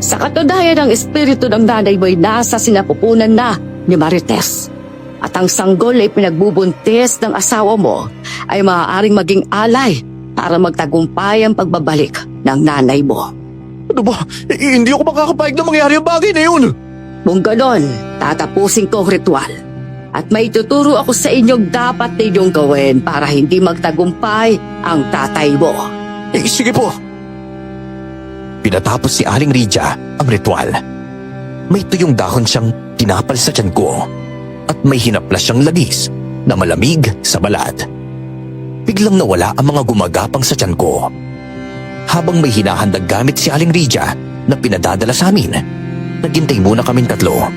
Sa katunayan, ang espiritu ng nanay mo ay nasa sinapupunan na ni Marites. At ang sanggol ay pinagbubuntis ng asawa mo ay maaaring maging alay para magtagumpay ang pagbabalik ng nanay mo. Ano ba? Hindi ako makakapayag na mangyari ang bagay na yun. Kung ganon, tatapusin ko ang ritual. At may tuturo ako sa inyong dapat ninyong gawin para hindi magtagumpay ang tatay mo. Sige po. Pinatapos si Aling Lydia ang ritual. May tuyong dahon siyang tinapal sa tiyan ko at may hinaplas siyang lagis na malamig sa balat. Biglang nawala ang mga gumagapang sa tiyan ko. Habang may hinahandag gamit si Aling Lydia na pinadadala sa amin, naghintay muna kaming tatlo.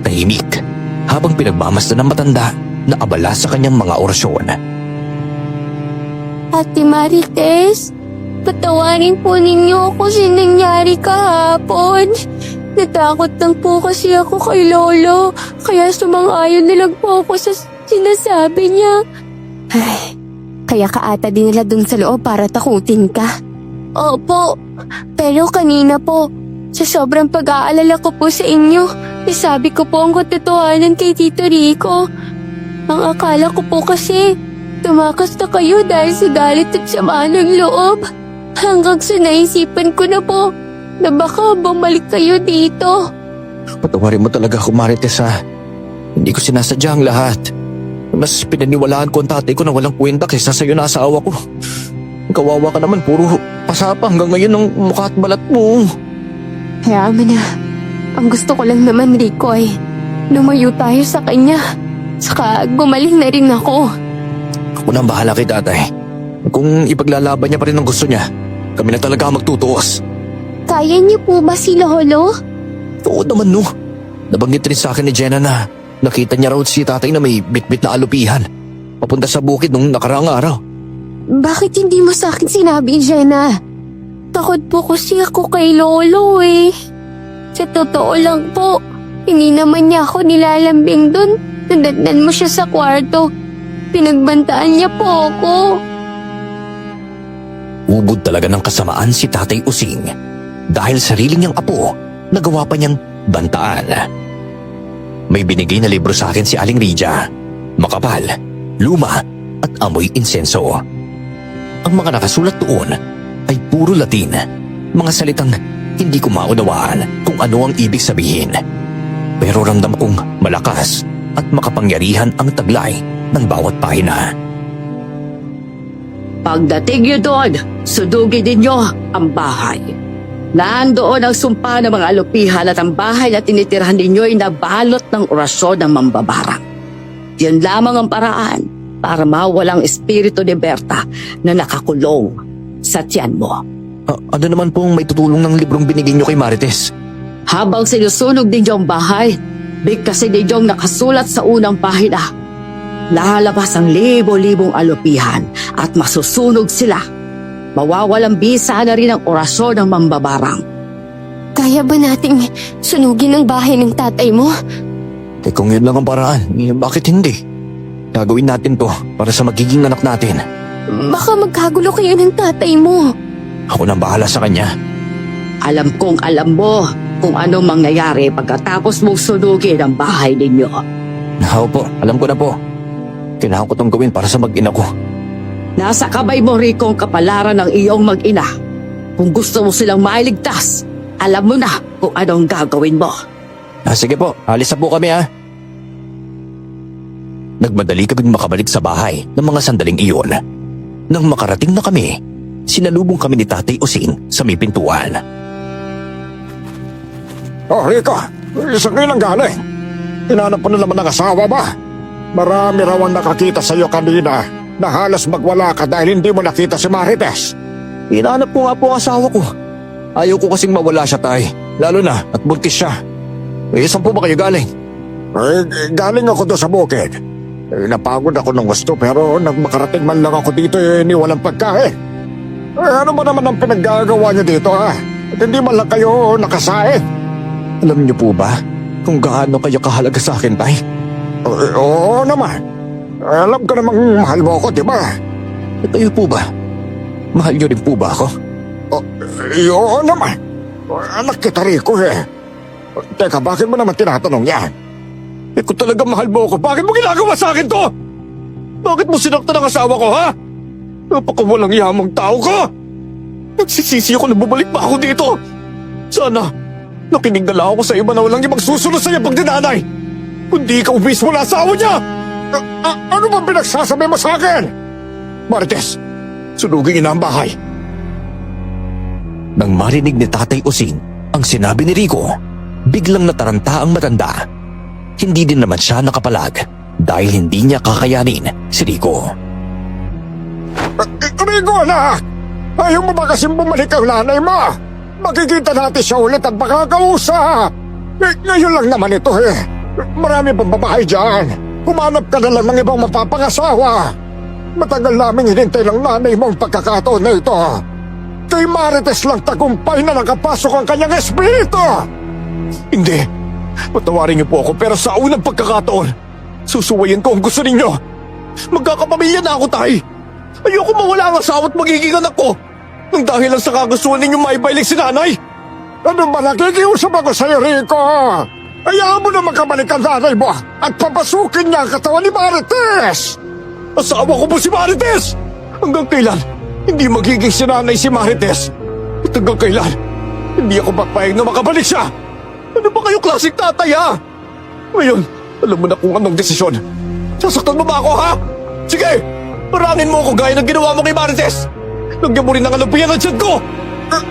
Tahimik habang pinagmamasdan ng matanda na abala sa kanyang mga orasyon. Ate Marites, patawarin po ninyo ako sa nangyari kahapon. Natakot lang po kasi ako kay Lolo, kaya sumang-ayon na lang po ako sa sinasabi niya. Ay, kaya ka ata dinala dun sa loob para takutin ka. Opo, pero kanina po, sa sobrang pag-aalala ko po sa inyo, isabi ko po ang katotohanan kay Tito Rico. Ang akala ko po kasi, tumakas na kayo dahil sa galit at sama ng loob. Hanggang sa naisipan ko na po na baka bumalik kayo dito. Patawarin mo talaga ako, Marites ha. Hindi ko sinasadya ang lahat. Mas pinaniwalaan ko ang tatay ko na walang kwenta kaysa sa'yo na asawa ko. Kawawa ka naman, puro pasapa hanggang ngayon ng mukha at balat mo. Hayaan mo na. Ang gusto ko lang naman, Rico, ay lumayo tayo sa kanya. Saka gumaling na rin ako. Ako na ang bahala kay tatay. Kung ipaglalaban niya pa rin ang gusto niya, kami na talaga ang magtutuos. Kaya niyo po ba si Lolo? Oo naman no. Nabanggit rin sa akin ni Jenna na nakita niya raw si tatay na may bitbit na alupihan papunta sa bukid nung nakaraang araw. Bakit hindi mo sa akin sinabi, Jenna? Takot po kasi ako kay Lolo eh. Sa totoo lang po, hindi naman niya ako nilalambing dun. Nadatnan mo siya sa kwarto. Pinagbantaan niya po ako. Ubod talaga ng kasamaan si Tatay Using dahil sarili niyang apo nagawa pa niyang bantaan. May binigay na libro sa akin si Aling Lydia. Makapal, luma at amoy insenso. Ang mga nakasulat doon ay puro Latin, mga salitang hindi ko maunawaan kung ano ang ibig sabihin. Pero ramdam kong malakas at makapangyarihan ang taglay ng bawat pahina. Pagdating niyo doon, sudugin ninyo ang bahay. Nandoon ang sumpa ng mga alupihan at ang bahay na tinitirahan ninyo ay nabalot ng orasyon ng mambabarang. Yan lamang ang paraan para mawalang espiritu ni Berta na nakakulong sa tiyan mo. Ano naman pong may tutulong ng librong binigay niyo kay Marites? Habang sinusunog ninyo ang bahay, bigkasin ninyong nakasulat sa unang pahina. Lalabas ang libo-libong alupihan at masusunog sila. mawawalang bisa na rin ang orasyon ng mambabarang. Kaya ba nating sunugin ang bahay ng tatay mo? Kung yun lang ang paraan, bakit hindi? Gagawin natin to para sa magiging anak natin. Baka magkagulo kayo ng tatay mo. Ako nang bahala sa kanya. Alam kong alam mo kung anong mangyayari pagkatapos mong sunugin ang bahay ninyo. Oo po, alam ko na po. Kailangan ko tong gawin para sa mag-ina ko. Nasa kamay mo, Rico, ang kapalaran ng iyong mag-ina. Kung gusto mo silang mailigtas, alam mo na kung anong gagawin mo. Sige po, alis na po kami ha. Nagmadali kaming makabalik sa bahay ng mga sandaling iyon. Nang makarating na kami, sinalubong kami ni Tatay Using sa may pintuan. Oh, Rico, isang kayo lang galing. Hinanap mo na naman ang asawa ba? Marami raw ang nakakita sa iyo kanina na halos magwala ka dahil hindi mo nakita si Marites. Hinahanap ko nga po ang asawa ko. Ayaw ko kasing mawala siya, Tay. Lalo na at buntis siya. Saan po ba kayo galing? Galing ako doon sa bukid. Napagod ako ng gusto pero nang makarating man lang ako dito ni walang pagkain. Ano ba naman ang pinaggagawa niyo dito ha? At hindi man lang kayo nakasain. Alam niyo po ba kung gaano kayo kahalaga sa akin, Tay? Oo naman. Alam ko namang mahal mo ako, di ba? Kayo po ba? Mahal niyo rin po ba ako? Oo naman. Anak kita, Rico eh. Teka, bakit mo naman tinatanong yan? Kung talaga mahal mo ako, bakit mo ginagawa sa akin to? Bakit mo sinaktan ang asawa ko, ha? Napakawalang yamang tao ka! Nagsisisi ako na bumalik pa ako dito. Sana, nakinig na lang ako sa iba na walang ibang susunod sa iyong pagdinanay. Kundi ikaw mismo na asawa niya! Ano ba pinagsasabi mo sa akin? Marites, sunugin niyo na ang bahay. Nang marinig ni Tatay Using ang sinabi ni Rico, biglang nataranta ang matanda. Hindi din naman siya nakapalag dahil hindi niya kakayanin si Rico. Rico, anak! Ayaw mo ba kasing bumalik ang nanay mo? Makikita natin siya ulit at makakausap. Ngayon lang naman ito eh. Marami pang babae dyan. Humanap ka na lang ng ibang mapapangasawa. Matagal naming hinintay ng nanay mo ang pagkakataon na ito. Kay Marites lang tagumpay na nakapasok ang kanyang espiritu. Hindi. Patawarin niyo po ako pero sa unang pagkakataon, susuwayin ko ang gusto ninyo. Magkakapamilya na ako, Tay. Ayoko mawala ang asawa at magiging anak ko. Nang dahil lang sa kagustuhan ninyo maibalik si nanay. Ano ba nakikiusap ako sa'yo, Rico? Hayaan mo na makabalik ang nanay mo at papasukin niya ang katawan ni Marites. Asawa ko po si Marites! Hanggang kailan hindi magiging sinanay si Marites? At hanggang kailan hindi ako papayag na makabalik siya? Ano ba kayo klaseng tatay, ha? Ngayon, alam mo na kung anong desisyon. Sasaktan mo ba ako, ha? Sige, parangin mo ako gaya ng ginawa mo kay Marites. Lagyan mo rin ng alampiyan ang tiyan ko.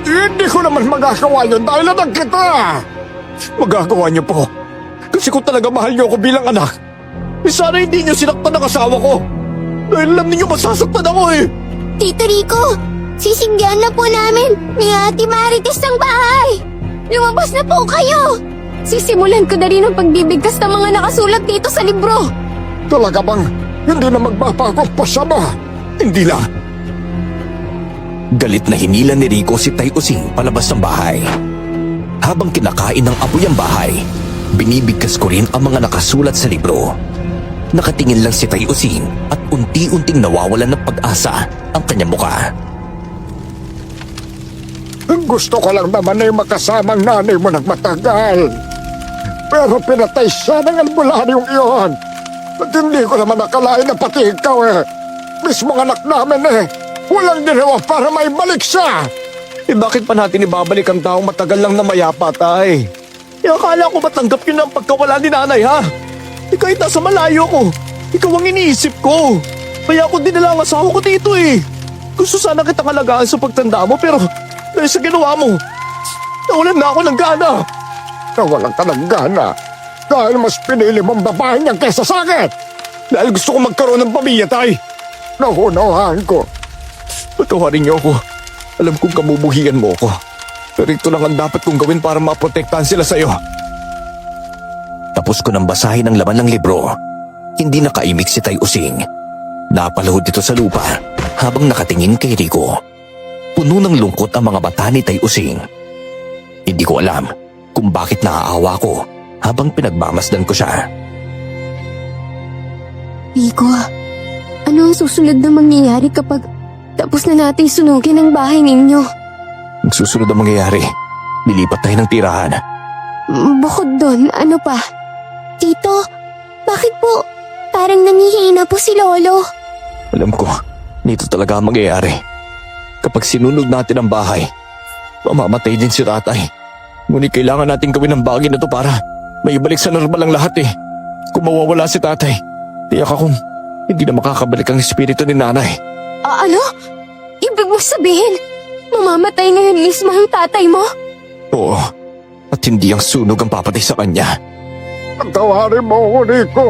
Hindi ko naman magagawa yun dahil anak kita. Magagawa niyo po. Kasi kung talaga mahal niyo ako bilang anak, sana hindi niyo sinaktan ang asawa ko. Dahil alam niyo masasaktan ako eh. Tito Rico, sisinggan na po namin ni Ate Marites ang bahay. Lumabas na po kayo. Sisimulan ko na rin ang pagbibigkas ng mga nakasulat dito sa libro. Talaga bang hindi na magbabago pa siya mo? Hindi lang. Galit na hinila ni Rico si Tay Using palabas ng bahay. Habang kinakain ng apoy ang bahay, binibigkas ko rin ang mga nakasulat sa libro. Nakatingin lang si Tay Using at unti-unting nawawalan ng pag-asa ang kanyang muka. Gusto ko lang naman ay makasama ang nanay mo ng matagal. Pero pinatay siya ng albularyong iyon. At hindi ko naman nakalain na pati ikaw eh. Mismong anak namin eh. Walang ginawa para maibalik siya. Bakit pa natin ibabalik ang taong matagal lang na mayapa, Tay? Akala ko matanggap yun ang pagkawala ni nanay, ha? Kahit nasa malayo ko, ikaw ang iniisip ko. Kaya ako dinala ang asawa ko dito eh. Gusto sana kitang alagaan sa pagtanda mo pero dahil sa ginawa mo, nawalan na ako ng gana. Nawalan ka ng gana dahil mas pinili mong babae niyan kaysa sa akin. Dahil gusto ko magkaroon ng pamilya, Tay. Nahunawahan ko. Patawarin niyo ako. Alam kong kabubuhian mo ako. Pero ito lang ang dapat kong gawin para maprotektahan sila sa'yo. Tapos ko nang basahin ang laman ng libro. Hindi nakaimik si Tay Using. Napalahod ito sa lupa habang nakatingin kay Rico. puno ng lungkot ang mga mata ni Tay Using. Hindi ko alam kung bakit naaawa ko habang pinagmamasdan ko siya. Rico, ano ang susunod na mangyayari kapag tapos na nating sunugin ang bahay ninyo? Ang susunod na mangyayari, lilipat tayo ng tirahan. Bukod doon, ano pa? Tito, bakit po parang nangihina po si Lolo? Alam ko, nito talaga ang mangyayari. Kapag sinunog natin ang bahay, mamamatay din si tatay. Ngunit kailangan natin gawin ang bagay na to para maibalik sa normal ang lahat eh. Kung mawawala si tatay, tiyak akong hindi na makakabalik ang espiritu ni nanay. Ano? Ibig mo sabihin, mamamatay ngayon mismo ang tatay mo? Oo, at hindi ang sunog ang papatay sa kanya. Tawarin mo ako, Rico.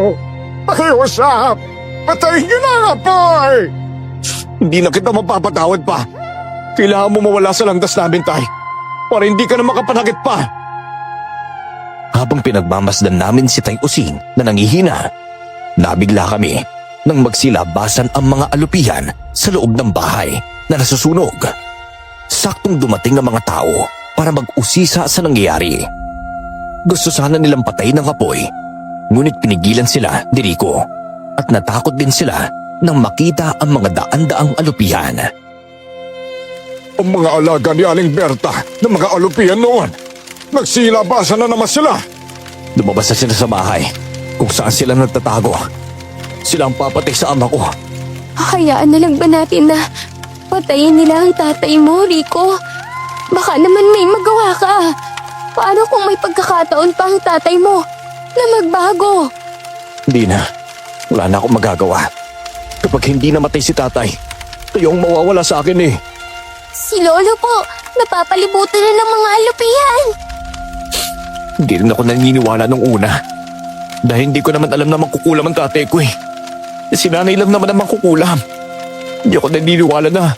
Pakiusap. Patayin niyo na nga, boy. Hindi na kita mapapatawad pa. Kailangan mo mawala sa landas namin, tay. Para hindi ka na makapanakit pa. Habang pinagmamasdan namin si Tay Using na nangihina, nabigla kami nang magsilabasan ang mga alupihan sa loob ng bahay na nasusunog. Saktong dumating ang mga tao para mag-usisa sa nangyayari. Gusto sana nilang patayin ng apoy, ngunit pinigilan sila ni Rico at natakot din sila nang makita ang mga daan-daang alupihan. Ang mga alaga ni Aling Berta ng mga alupihan noon, nagsilabasan na naman sila. Lumabas na sila sa bahay kung saan sila nagtatago. Sila ang papatay sa ama ko. Hayaan na lang ba natin na patayin nila ang tatay mo, Rico? Baka naman may magawa ka. Paano kung may pagkakataon pa ang tatay mo na magbago? Hindi na. Wala na akong magagawa. Kapag hindi namatay si tatay, kayo ang mawawala sa akin eh. Si Lolo po, napapalibutan na ng mga alupihan. Hindi rin ako naniniwala nung una. Dahil hindi ko naman alam na mangkukulam ang tatay ko eh. Si nanay lang naman ang mangkukulam. Hindi ako naniniwala na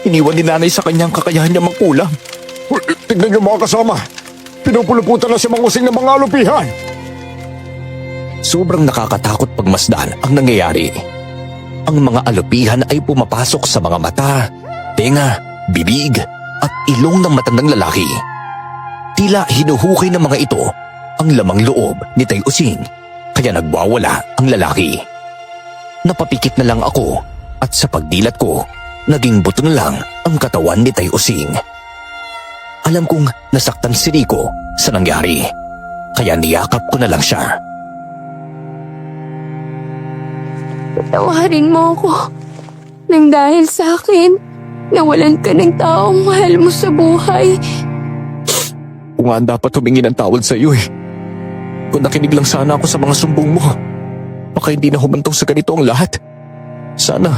iniwan ni nanay sa kanyang kakayahan niya mangkulam. Tignan niyo mga kasama. Pinupuluputan na si Mang Using ng mga alupihan. Sobrang nakakatakot pagmasdan ang nangyayari. Ang mga alupihan ay pumapasok sa mga mata, tenga, bibig at ilong ng matandang lalaki. Tila hinuhukay ng mga ito ang lamang loob ni Tay Using, kaya nagwawala ang lalaki. Napapikit na lang ako at sa pagdilat ko, naging buto na lang ang katawan ni Tay Using. Alam kong nasaktan si Rico sa nangyari, kaya niyakap ko na lang siya. Patawarin mo ako nang dahil sa akin, nawalan ka ng taong mahal mo sa buhay. Kung nga dapat humingi ng tawad sa iyo eh. Kung nakinig lang sana ako sa mga sumbong mo, baka hindi na humantong sa ganito ang lahat. Sana,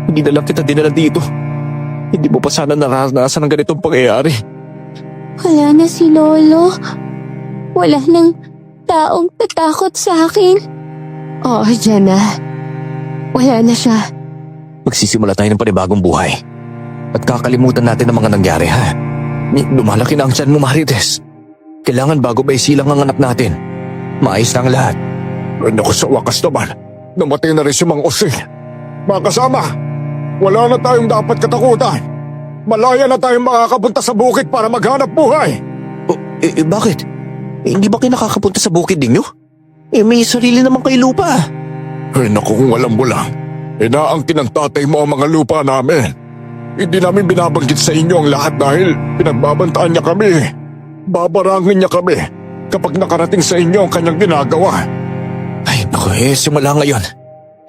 hindi na lang kita dinala dito. Hindi mo pa sana naranasan ang ganitong pangyayari. Wala na si Lolo. Wala nang taong tatakot sa akin. Oo, Jenna. Wala na siya. Magsisimula tayo ng panibagong buhay. At kakalimutan natin ang mga nangyari, ha? Lumalaki na ang tiyan mo, Marites. Kailangan bago ba isilang ang anak natin? Maayos na ang lahat. Ay naku, sa wakas naman, namatay na rin si Mang Using. Mga kasama, wala na tayong dapat katakutan. Malaya na tayong makakapunta sa bukid para maghanap buhay. Bakit? Hindi ba kayo nakakapunta sa bukid ninyo? May sarili naman kayo lupa. Ay naku, kung alam mo lang, inaangkin ng tatay mo ang mga lupa namin. Hindi namin binabanggit sa inyo ang lahat dahil pinagbabantaan niya kami. Babarangin niya kami kapag nakarating sa inyo ang kanyang ginagawa. Ay naku, simula ngayon.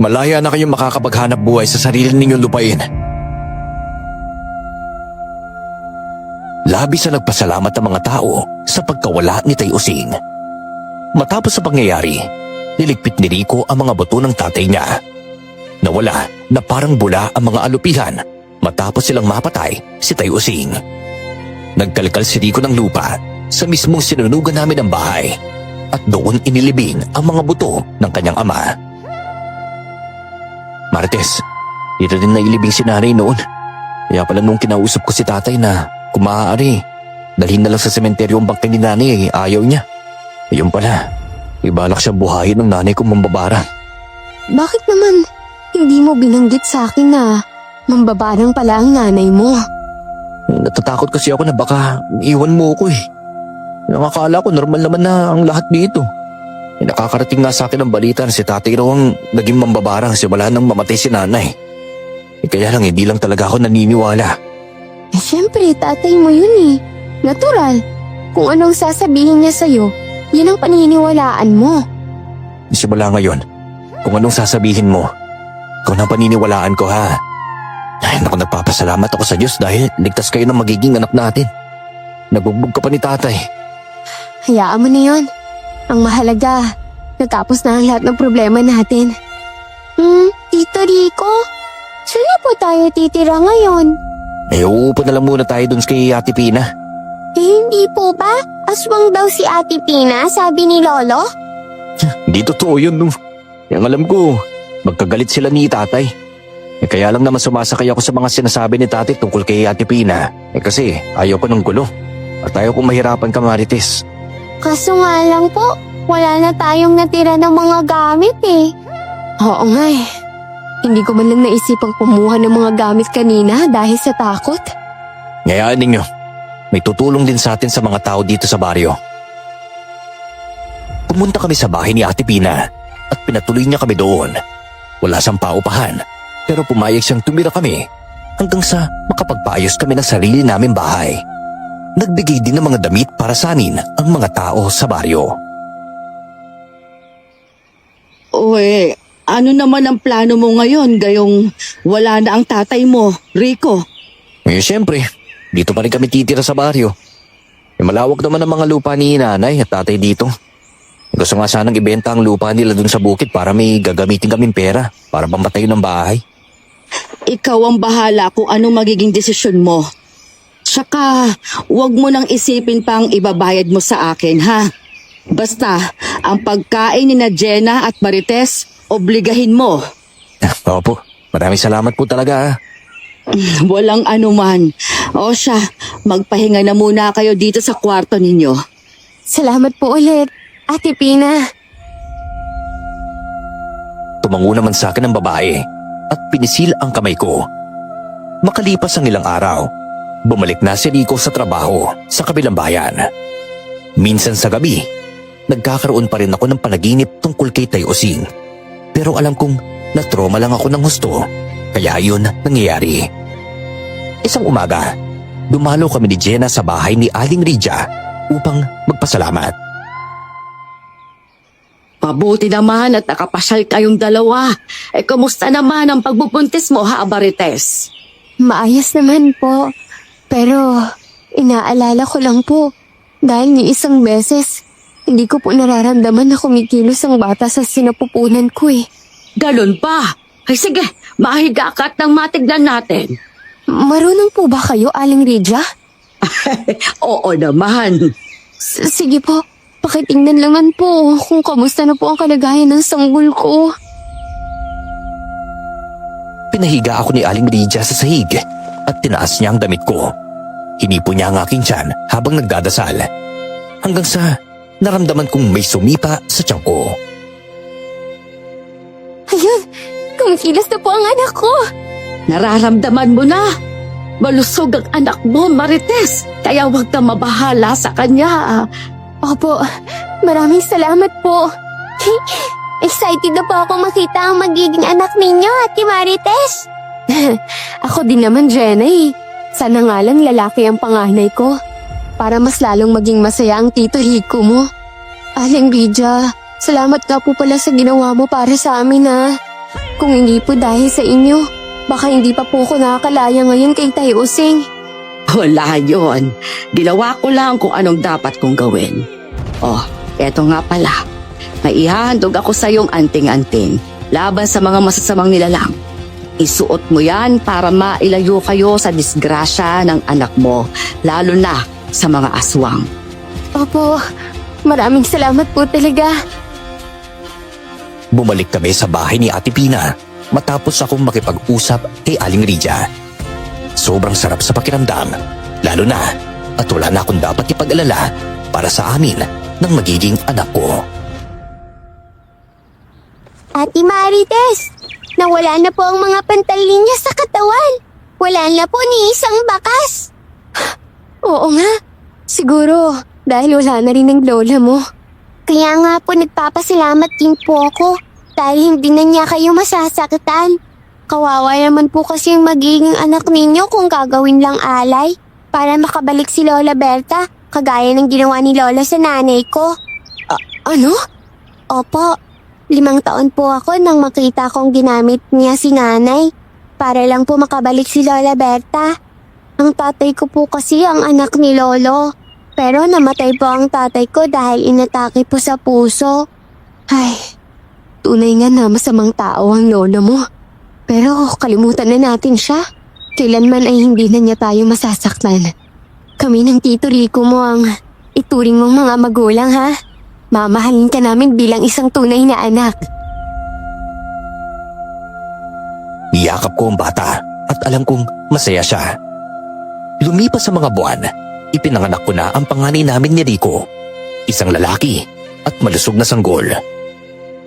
Malaya na kayong makakapaghanap buhay sa sarili ninyong lupain. Labis na nagpasalamat ang mga tao sa pagkawala ni Tay Using. Matapos sa pangyayari, niligpit ni Rico ang mga buto ng tatay niya. Nawala na parang bula ang mga alupihan matapos silang mapatay si Tay Using. Nagkalkal si Rico ng lupa sa mismong sinunugan namin ng bahay at doon inilibing ang mga buto ng kanyang ama. Marites, dito din nailibing si nanay noon. Kaya pala nung kinausap ko si tatay na kung maaari, dalhin na lang sa sementeryo ang bangkay ni nanay ayaw niya. Ayun pala, ibalak siya buhayin ng nanay kong mambabarang. Bakit naman hindi mo binanggit sa akin na mambabarang pala ang nanay mo? Natatakot kasi ako na baka iwan mo ko eh. Nakakala ko normal naman na ang lahat dito. Nakakarating nga sa akin ang balita na si tatay raw ang naging mambabarang simula nang mamatay si nanay. Kaya lang hindi lang talaga ako naniniwala. Siyempre, tatay mo yun eh. Natural. Kung anong sasabihin niya sa'yo, yun ang paniniwalaan mo. Simula ngayon, kung anong sasabihin mo, ikaw na ang paniniwalaan ko ha. Ay naku, nagpapasalamat ako sa Diyos dahil ligtas kayo ng magiging anak natin. Nabugbog ka pa ni tatay. Hayaan mo na yun. Ang mahalaga, natapos na ang lahat ng problema natin. Tito Rico, saan na po tayo titira ngayon? Uupo na lang muna tayo dun kay Ate Pina. Hindi po ba? Aswang daw si Ate Pina, sabi ni Lolo? Hindi totoo yun no. Yang alam ko, magkagalit sila ni tatay. Kaya lang naman sumasakay ako sa mga sinasabi ni tatay tungkol kay Ate Pina. Kasi ayaw ko ng gulo. At ayaw kong mahirapan ka, Marites. Kaso nga lang po, wala na tayong natira ng mga gamit eh. Oo nga eh. Hindi ko man lang naisipang kumuha ng mga gamit kanina dahil sa takot. Ngayaan ninyo, may tutulong din sa atin sa mga tao dito sa baryo. Pumunta kami sa bahay ni Ate Pina at pinatuloy niya kami doon. Wala siyang paupahan, pero pumayag siyang tumira kami hanggang sa makapagpaayos kami ng sarili naming bahay. Nagbigay din ng mga damit para sa amin ang mga tao sa baryo. Uy, ano naman ang plano mo ngayon gayong wala na ang tatay mo, Rico? Siyempre, dito pa rin kami titira sa baryo. Malawak naman ang mga lupa ni nanay at tatay dito. Gusto nga sanang ibenta ang lupa nila dun sa bukid para may gagamitin kaming pera para pampatayo ng bahay. Ikaw ang bahala kung ano magiging desisyon mo. Tsaka, huwag mo nang isipin pang ibabayad mo sa akin, ha? Basta, ang pagkain ni na Jenna at Marites, obligahin mo. Opo, maraming salamat po talaga. Walang anuman. O siya, magpahinga na muna kayo dito sa kwarto ninyo. Salamat po ulit, Ate Pina. Tumango naman sa akin ang babae at pinisil ang kamay ko. Makalipas ang ilang araw, bumalik na si Rico sa trabaho sa kabilang bayan. Minsan sa gabi, nagkakaroon pa rin ako ng panaginip tungkol kay Tay Osing. Pero alam kong na-trauma lang ako ng husto, kaya yun nangyayari. Isang umaga, dumalo kami ni Jenna sa bahay ni Aling Ridia upang magpasalamat. Mabuti naman at nakapasyal kayong dalawa. Kumusta naman ang pagbubuntis mo, ha, Marites? Maayos naman po. Pero, inaalala ko lang po. Dahil ni isang beses, hindi ko po nararamdaman na kumikilos ang bata sa sinapupunan ko eh. Galon pa. Ay sige, mahiga ka at nang matignan natin. Marunong po ba kayo, Aling Ridia? Oo naman. Sige po, pakitingnan naman po kung kamusta na po ang kalagayan ng sanggol ko. Pinahiga ako ni Aling Ridia sa sahig at tinaas niya ang damit ko. Hinipo niya ang aking tiyan habang nagdadasal. Hanggang sa naramdaman kong may sumipa sa tiyan ko. Ayun, kumikilos na po ang anak ko. Nararamdaman mo na. Malusog ang anak mo, Marites. Kaya huwag kang mabahala sa kanya. Opo, maraming salamat po. Excited na po ako makita ang magiging anak ninyo, Ate Marites. Ako din naman, Jenna eh. Sana nga lang lalaki ang panganay ko. Para mas lalong maging masaya ang Tito Rico mo. Aling Ridia, salamat nga po pala sa ginawa mo para sa amin ha. Kung hindi po dahil sa inyo, baka hindi pa po ako nakakalaya ngayon kay Tay Osing. Wala yun. Ginawa ko lang kung anong dapat kong gawin. Oh, eto nga pala. May ihahandog ako sa iyong anting-anting laban sa mga masasamang nilalang. Isuot mo yan para mailayo kayo sa disgrasya ng anak mo, lalo na sa mga aswang. Opo, maraming salamat po talaga. Bumalik kami sa bahay ni Ate Pina matapos akong makipag-usap kay Aling Ridia. Sobrang sarap sa pakiramdam, lalo na at wala na akong dapat ipag-alala para sa amin ng magiging anak ko. Ate Marites, nawala na po ang mga pantal niya sa katawan. Wala na po ni isang bakas. Oo nga. Siguro, dahil wala na rin ang lola mo. Kaya nga po nagpapasalamat din po ako dahil hindi na niya kayo masasaktan. Kawawa naman po kasi yung magiging anak ninyo kung gagawin lang alay para makabalik si Lola Berta kagaya ng ginawa ni Lola sa nanay ko. Ano? Opo, 5 taon po ako nang makita kong ginamit niya si nanay para lang po makabalik si Lola Berta. Ang tatay ko po kasi ang anak ni Lolo. Pero namatay po ang tatay ko dahil inatake po sa puso. Ay, tunay nga na masamang tao ang lolo mo. Pero kalimutan na natin siya. Kailanman ay hindi na niya tayo masasaktan. Kami ng Tito Rico mo ang ituring mong mga magulang ha. Mamahalin ka namin bilang isang tunay na anak. Niyakap ko ang bata at alam kong masaya siya. Lumipas sa mga buwan, ipinanganak ko na ang panganay namin ni Rico. Isang lalaki at malusog na sanggol.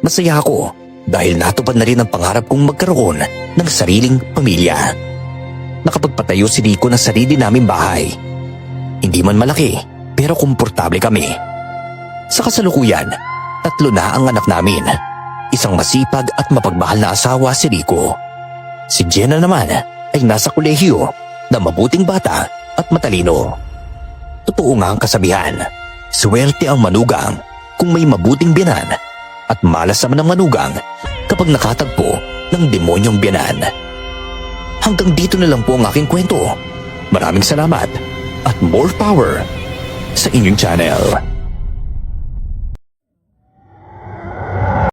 Masaya ako dahil natupad na rin ang pangarap kong magkaroon ng sariling pamilya. Nakapagpatayo si Rico ng sarili naming bahay. Hindi man malaki pero komportable kami. Sa kasalukuyan, 3 na ang anak namin. Isang masipag at mapagmahal na asawa si Rico. Si Jenna naman ay nasa kolehiyo na mabuting bata at matalino. Totoo nga ang kasabihan, swerte ang manugang kung may mabuting biyanan at malas naman ang manugang kapag nakatagpo ng demonyong biyanan. Hanggang dito na lang po ang aking kwento. Maraming salamat at more power sa inyong channel.